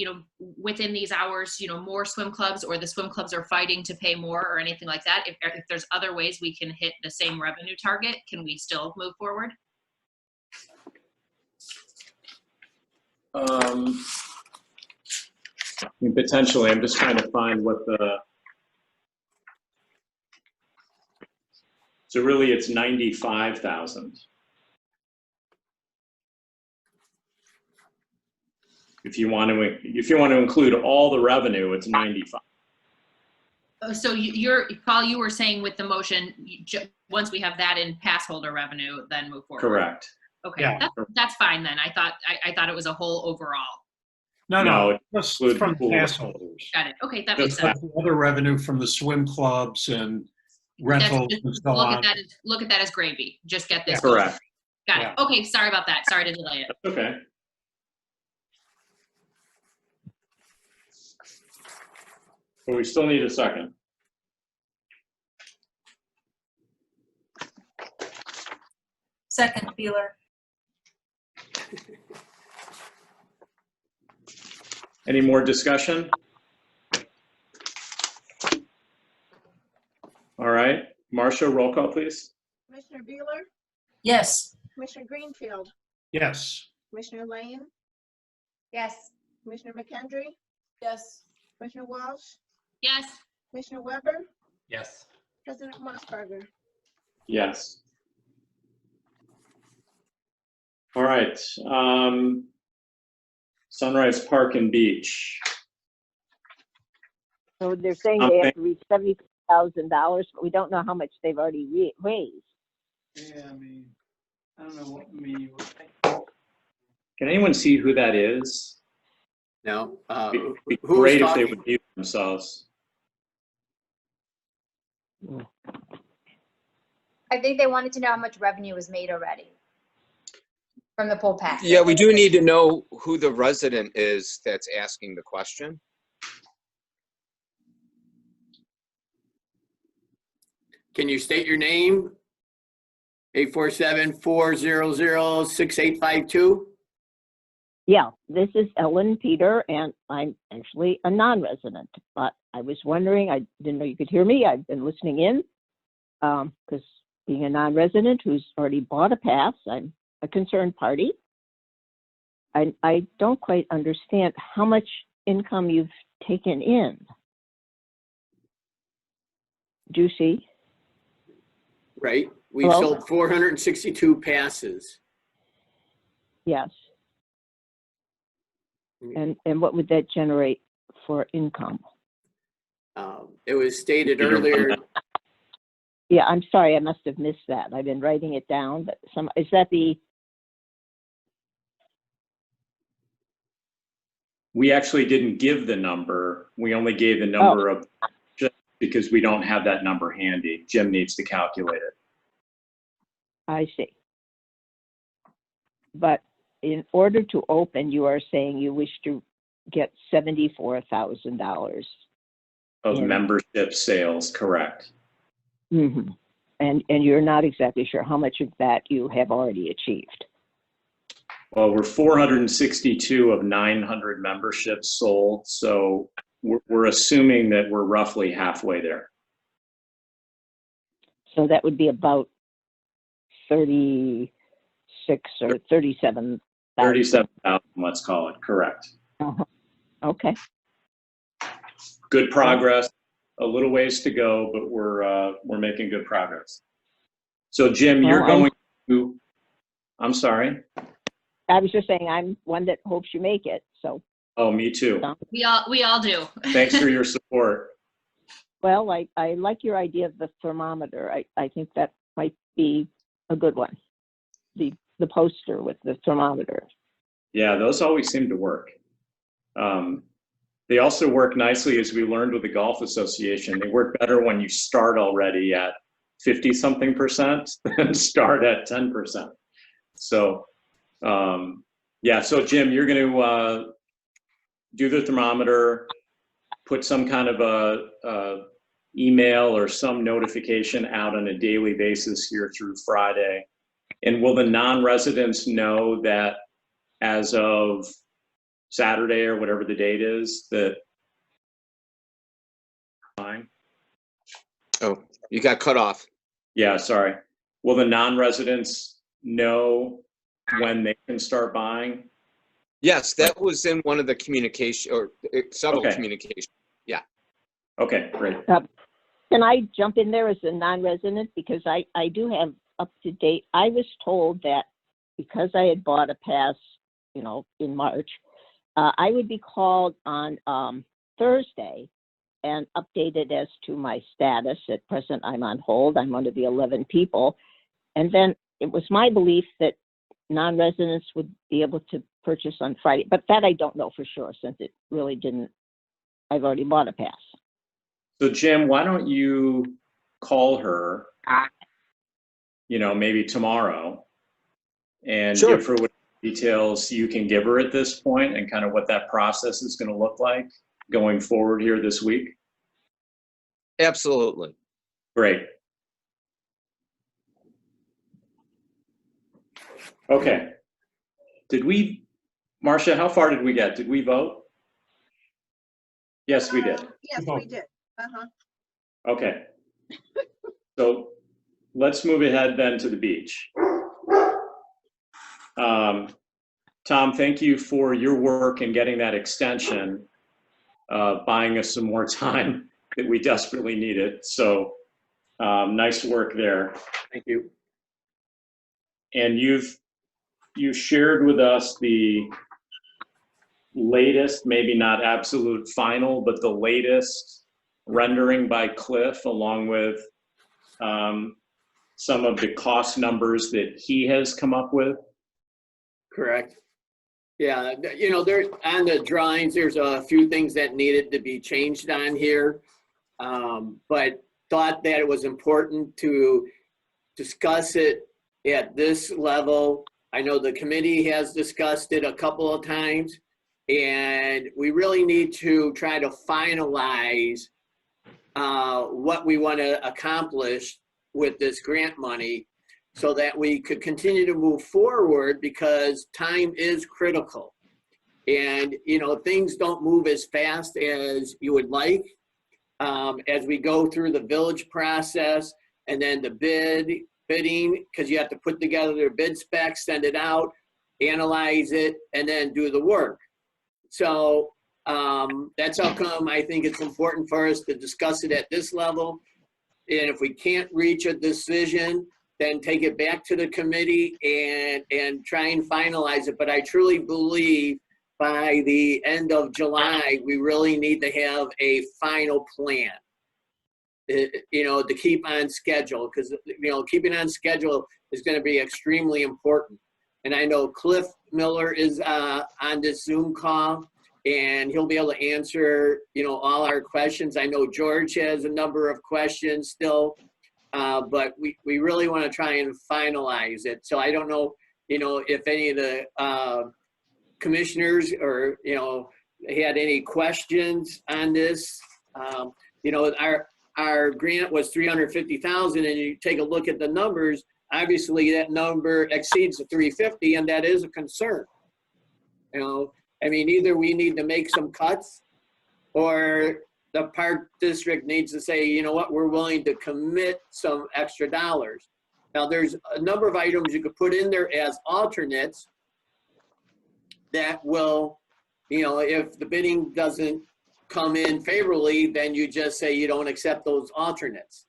within these hours, more swim clubs, or the swim clubs are fighting to pay more or anything like that, if there's other ways we can hit the same revenue target, can we still move forward? Potentially, I'm just trying to find what so really it's 95,000. If you want to include all the revenue, it's 95. So Paul, you were saying with the motion, once we have that in pass holder revenue, then move forward. Correct. Okay, Yeah. that's fine then. I thought it was a whole overall. No, it's just from pass holders. Got it. Okay, that makes Just sense. like the other revenue from the swim clubs and rentals and so on. Look at that as gravy. Just get this. Correct. Got Yeah. it. Okay, sorry about that. Sorry to delay it. Okay. But we still need a second. Second, Beeler. Any more discussion? All right, Marcia, roll call, please. Commissioner Bueller, Yes. Commissioner Greenfield, Yes. Commissioner Lane, Yes. Commissioner McKendry, Yes. Commissioner Walsh, Yes. Commissioner Weber, Yes. President Mossberger. Yes. All right, Sunrise Park and Beach. So they're saying they have to reach $70,000, but we don't know how much they've already raised. Yeah, I don't know what Can anyone see who that is? No. It'd be Who's great if they talking? would mute themselves. I think they wanted to know how much revenue was made already from the poll pass. Yeah, we do need to know who the resident is that's asking the question. Can you state your name? 847-400-6852. Yeah, this is Ellen Peter, and I'm actually a non-resident, but I was wondering, I didn't know you could hear me. I've been listening in because being a non-resident who's already bought a pass, I'm a concerned party. I don't quite understand how much income you've taken in. Do you see? Right. We've Hello? sold 462 passes. Yes. And what would that generate for income? It was stated earlier. Yeah, I'm sorry, I must have missed that. I've been writing it down, but is that the, We actually didn't give the number. We only gave the number of, just because we don't have that number handy. Jim needs to calculate it. I see. But in order to open, you are saying you wish to get $74,000. Of in- membership sales, correct. Mm-hmm. And you're not exactly sure how much of that you have already achieved. Well, we're 462 of 900 memberships sold, so we're assuming that we're roughly halfway there. So that would be about 36 or 37,000. 37,000, let's call it, correct. Uh-huh. Okay. Good progress, a little ways to go, but we're making good progress. So Jim, you're going to, I'm sorry. I was just saying I'm one that hopes you make it, so. Oh, me too. We all do. Thanks for your support. Well, I like your idea of the thermometer. I think that might be a good one. The poster with the thermometer. Yeah, those always seem to work. They also work nicely, as we learned with the Golf Association. They work better when you start already at 50-something% than start at 10%. So, yeah, so Jim, you're going to do the thermometer, put some kind of a email or some notification out on a daily basis here through Friday. And will the non-residents know that as of Saturday or whatever the date is, that fine? Oh, you got cut off. Yeah, sorry. Will the non-residents know when they can start buying? Yes, that was in one of the communication or several communications. Yeah. Okay, great. Can I jump in there as a non-resident? Because I do have up to date. I was told that because I had bought a pass, in March, I would be called on Thursday and updated as to my status. At present, I'm on hold. I'm one of the 11 people. And then it was my belief that non-residents would be able to purchase on Friday. But that I don't know for sure, since it really didn't. I've already bought a pass. So Jim, why don't you call her, maybe tomorrow, and give her what details you can give her at this point and kind of what that process is going to look like going forward here this week? Absolutely. Great. Okay. Marcia, how far did we get? Did we vote? Yes, we did. Yes, we did. Uh-huh. Okay. So let's move ahead then to the beach. Tom, thank you for your work in getting that extension, buying us some more time that we desperately needed. So nice work there. Thank you. And you shared with us the latest, maybe not absolute final, but the latest rendering by Cliff, along with some of the cost numbers that he has come up with. Correct. Yeah, you know, there on the drawings, there's a few things that needed to be changed on here. But thought that it was important to discuss it at this level. I know the committee has discussed it a couple of times, and we really need to try to finalize what we want to accomplish with this grant money so that we could continue to move forward, because time is critical. And, you know, things don't move as fast as you would like. As we go through the village process and then the bidding, because you have to put together their bid specs, send it out, analyze it, and then do the work. So that's how come I think it's important for us to discuss it at this level. And if we can't reach a decision, then take it back to the committee and try and finalize it. But I truly believe by the end of July, we really need to have a final plan, you know, to keep on schedule, because, you know, keeping on schedule is going to be extremely important. And I know Cliff Miller is on this Zoom call, and he'll be able to answer, you know, all our questions. I know George has a number of questions still, but we really want to try and finalize it. So I don't know, you know, if any of the commissioners or, you know, had any questions on this. You know, our grant was 350,000, and you take a look at the numbers, obviously that number exceeds the 350, and that is a concern. You know, I mean, either we need to make some cuts, or the park district needs to say, you know what, we're willing to commit some extra dollars. Now, there's a number of items you could put in there as alternates that will, you know, if the bidding doesn't come in favorably, then you just say you don't accept those alternates.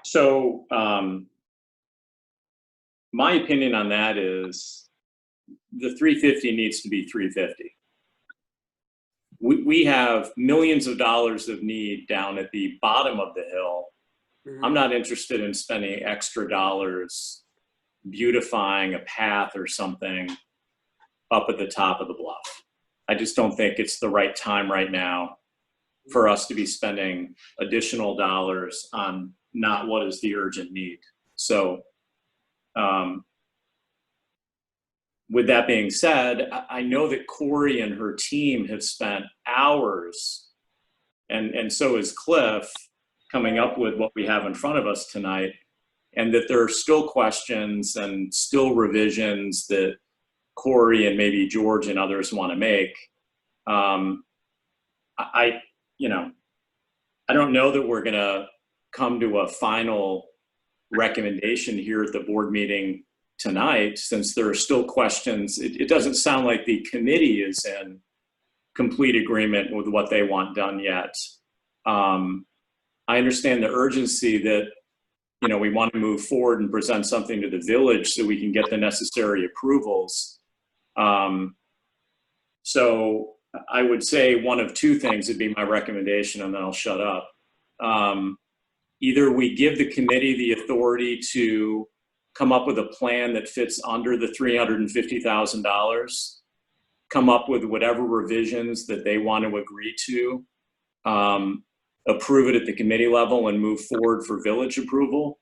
So my opinion on that is the 350 needs to be 350. We have millions of dollars of need down at the bottom of the hill. I'm not interested in spending extra dollars beautifying a path or something up at the top of the bluff. I just don't think it's the right time right now for us to be spending additional dollars on not what is the urgent need. So with that being said, I know that Corey and her team have spent hours, and so has Cliff, coming up with what we have in front of us tonight, and that there are still questions and still revisions that Corey and maybe George and others want to make. You know, I don't know that we're going to come to a final recommendation here at the board meeting tonight, since there are still questions. It doesn't sound like the committee is in complete agreement with what they want done yet. I understand the urgency that, you know, we want to move forward and present something to the village so we can get the necessary approvals. So I would say one of two things would be my recommendation, and then I'll shut up. Either we give the committee the authority to come up with a plan that fits under the $350,000, come up with whatever revisions that they want to agree to, approve it at the committee level and move forward for village approval.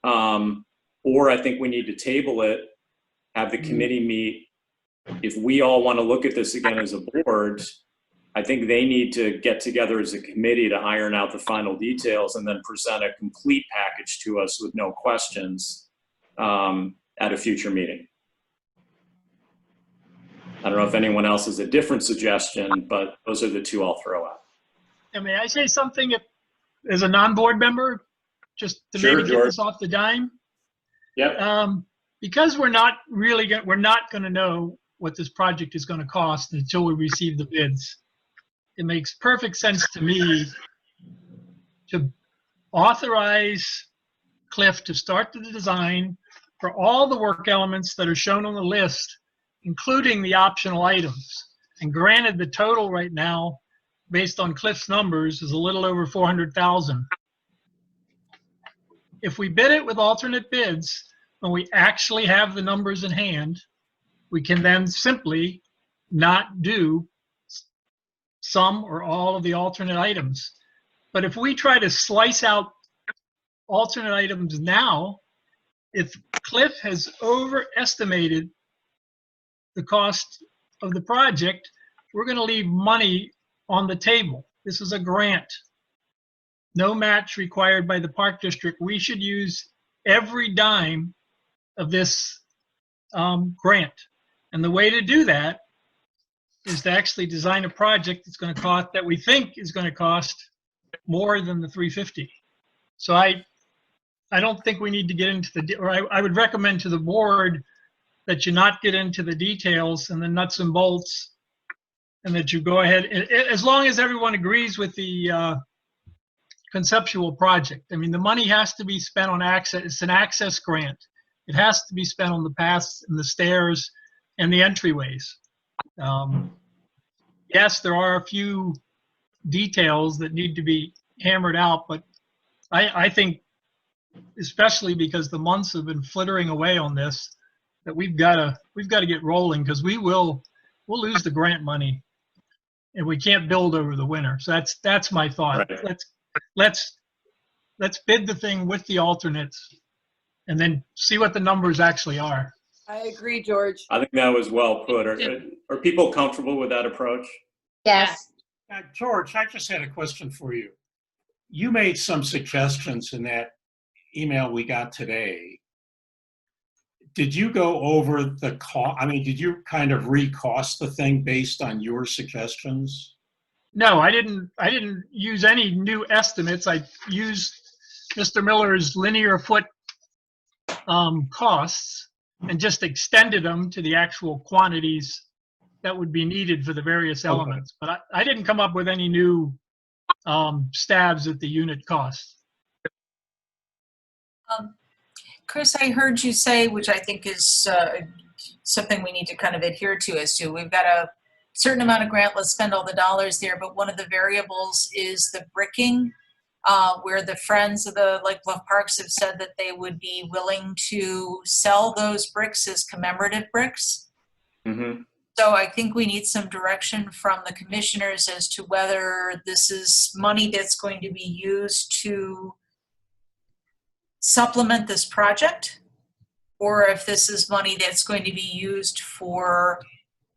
Or I think we need to table it, have the committee meet. If we all want to look at this again as a board, I think they need to get together as a committee to iron out the final details and then present a complete package to us with no questions at a future meeting. I don't know if anyone else has a different suggestion, but those are the two I'll throw out. And may I say something as a non-board member, just to Sure, maybe get George. this off the dime? Yep. Because we're not going to know what this project is going to cost until we receive the bids. It makes perfect sense to me to authorize Cliff to start the design for all the work elements that are shown on the list, including the optional items. And granted, the total right now, based on Cliff's numbers, is a little over 400,000. If we bid it with alternate bids, when we actually have the numbers in hand, we can then simply not do some or all of the alternate items. But if we try to slice out alternate items now, if Cliff has overestimated the cost of the project, we're going to leave money on the table. This is a grant. No match required by the Park District. We should use every dime of this grant. And the way to do that is to actually design a project that's going to cost, that we think is going to cost more than the $350. So I don't think we need to get into the, or I would recommend to the board that you not get into the details and the nuts and bolts, and that you go ahead, as long as everyone agrees with the conceptual project. I mean, the money has to be spent on access. It's an access grant. It has to be spent on the paths and the stairs and the entryways. Yes, there are a few details that need to be hammered out, but I think, especially because the months have been flittering away on this, that we've got to get rolling, because we'll lose the grant money and we can't build over the winter. So that's my thought. Right. Let's bid the thing with the alternates and then see what the numbers actually are. I agree, George. I think that was well put. Are people comfortable with that approach? Yes. George, I just had a question for you. You made some suggestions in that email we got today. Did you go over the cost? I mean, did you kind of recost the thing based on your suggestions? No, I didn't use any new estimates. I used Mr. Miller's linear foot costs and just extended them to the actual quantities that would be needed for the various elements. But I didn't come up with any new stabs at the unit cost. Chris, I heard you say, which I think is something we need to kind of adhere to, as to we've got a certain amount of grant, let's spend all the dollars there, but one of the variables is the bricking, where the Friends of the Lake Bluff Parks have said that they would be willing to sell those bricks as commemorative bricks. Mm-hmm. So I think we need some direction from the commissioners as to whether this is money that's going to be used to supplement this project, or if this is money that's going to be used for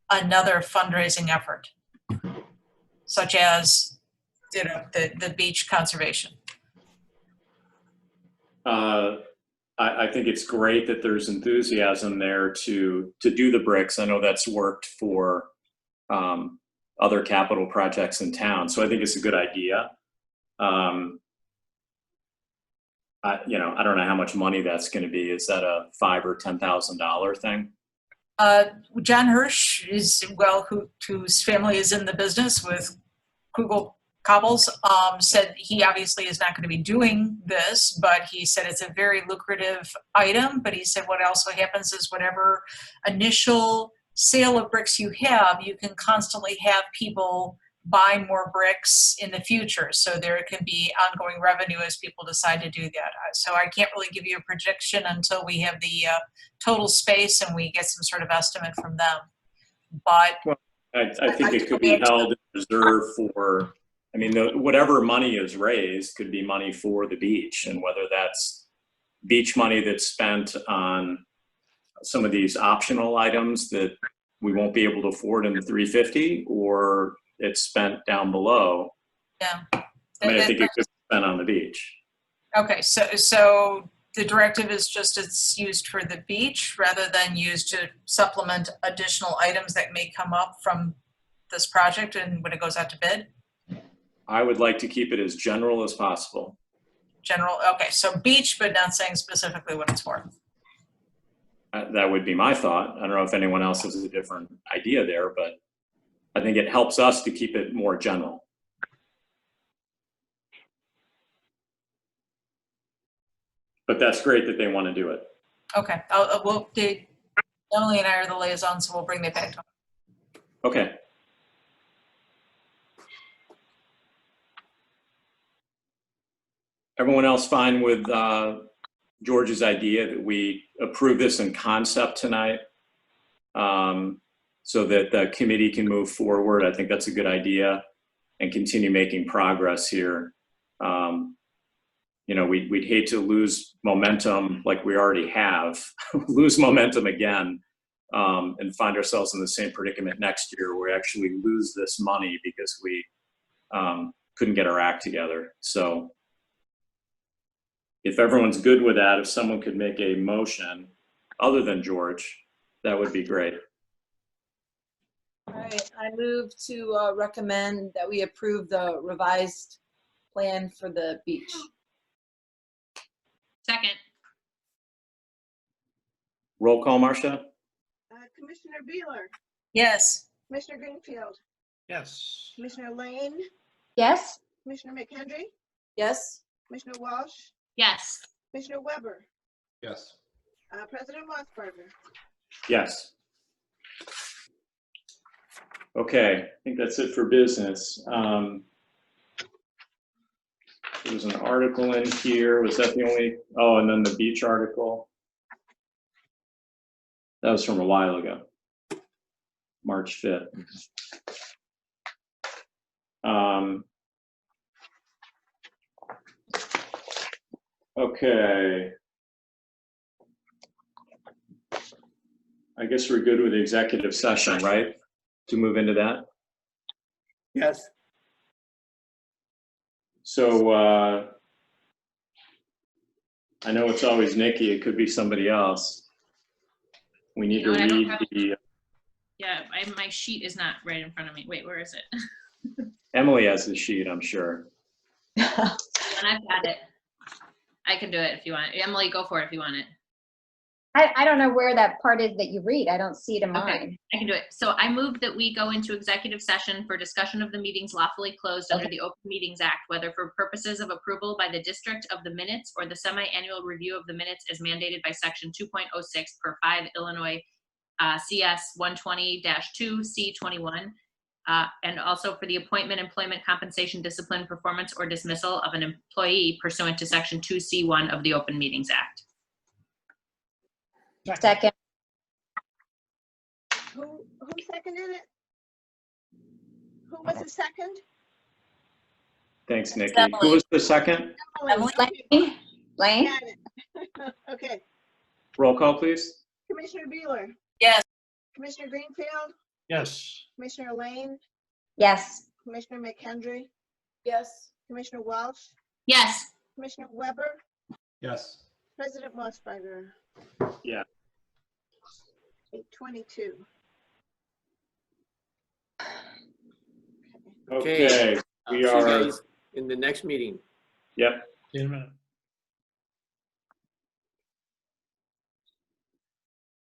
another fundraising effort, such as, you know, the beach conservation. I think it's great that there's enthusiasm there to do the bricks. I know that's worked for other capital projects in town, so I think it's a good idea. I don't know how much money that's going to be. Is that a $5,000 or $10,000 thing? John Hirsch is, well, whose family is in the business with Kugel Cobbles, said he obviously is not going to be doing this, but he said it's a very lucrative item. But he said what also happens is whatever initial sale of bricks you have, you can constantly have people buy more bricks in the future. So there can be ongoing revenue as people decide to do that. So I can't really give you a projection until we have the total space and we get some sort of estimate from them. But well, I think it could be held in reserve for, I mean, whatever money is raised could be money for the beach, and whether that's beach money that's spent on some of these optional items that we won't be able to afford in the 350, or it's spent down below. Yeah. I mean, I think it could be spent on the beach. Okay, so the directive is just it's used for the beach rather than used to supplement additional items that may come up from this project and when it goes out to bid? I would like to keep it as general as possible. General, okay, so beach, but not saying specifically what it's for. That would be my thought. I don't know if anyone else has a different idea there, but I think it helps us to keep it more general. But that's great that they want to do it. Okay, Emily and I are the liaisons, so we'll bring that back to them. Okay. Everyone else fine with George's idea that we approve this in concept tonight, so that the committee can move forward. I think that's a good idea, and continue making progress here. You know, we'd hate to lose momentum like we already have, lose momentum again, and find ourselves in the same predicament next year where we actually lose this money because we couldn't get our act together. So if everyone's good with that, if someone could make a motion other than George, that would be great. All right, I move to recommend that we approve the revised plan for the beach. Second. Roll call, Marcia? Commissioner Beeler, Yes. Commissioner Greenfield, Yes. Commissioner Lane, Yes? Commissioner McHenry, Yes? Commissioner Walsh, Yes. Commissioner Weber, Yes. President Mossberger. Yes. Okay, I think that's it for business. There was an article in here. Was that the only? Oh, and then the beach article. That was from a while ago, March 5th. Okay. I guess we're good with the executive session, right? To move into that? Yes. So I know it's always Nikki. It could be somebody else. We need You know to what, I don't read have- the. Yeah, my sheet is not right in front of me. Wait, where is it? Emily has the sheet, I'm sure. And I've got it. I can do it if you want. Emily, go for it if you want it. I don't know where that part is that you read. I don't see it in mine. Okay, I can do it. So I move that we go into executive session for discussion of the meetings lawfully closed under the Open Meetings Act, whether for purposes of approval by the district of the minutes or the semi-annual review of the minutes as mandated by section 2.06 per 5 Illinois CS 120-2 C21, and also for the appointment, employment, compensation, discipline, performance, or dismissal of an employee pursuant to section 2C1 of the Open Meetings Act. Second. Who seconded it? Who was the second? Thanks, Nikki. Emily. Who was the second? Emily. Lane? Lane? Got it. Okay. Roll call, please. Commissioner Beeler, Yes. Commissioner Greenfield, Yes. Commissioner Lane, Yes. Commissioner McHenry, Yes. Commissioner Walsh, Yes. Commissioner Weber, Yes. President Mossberger. Yeah. 8:22. Okay, See we you are, guys in the next meeting. yep. See you in a minute.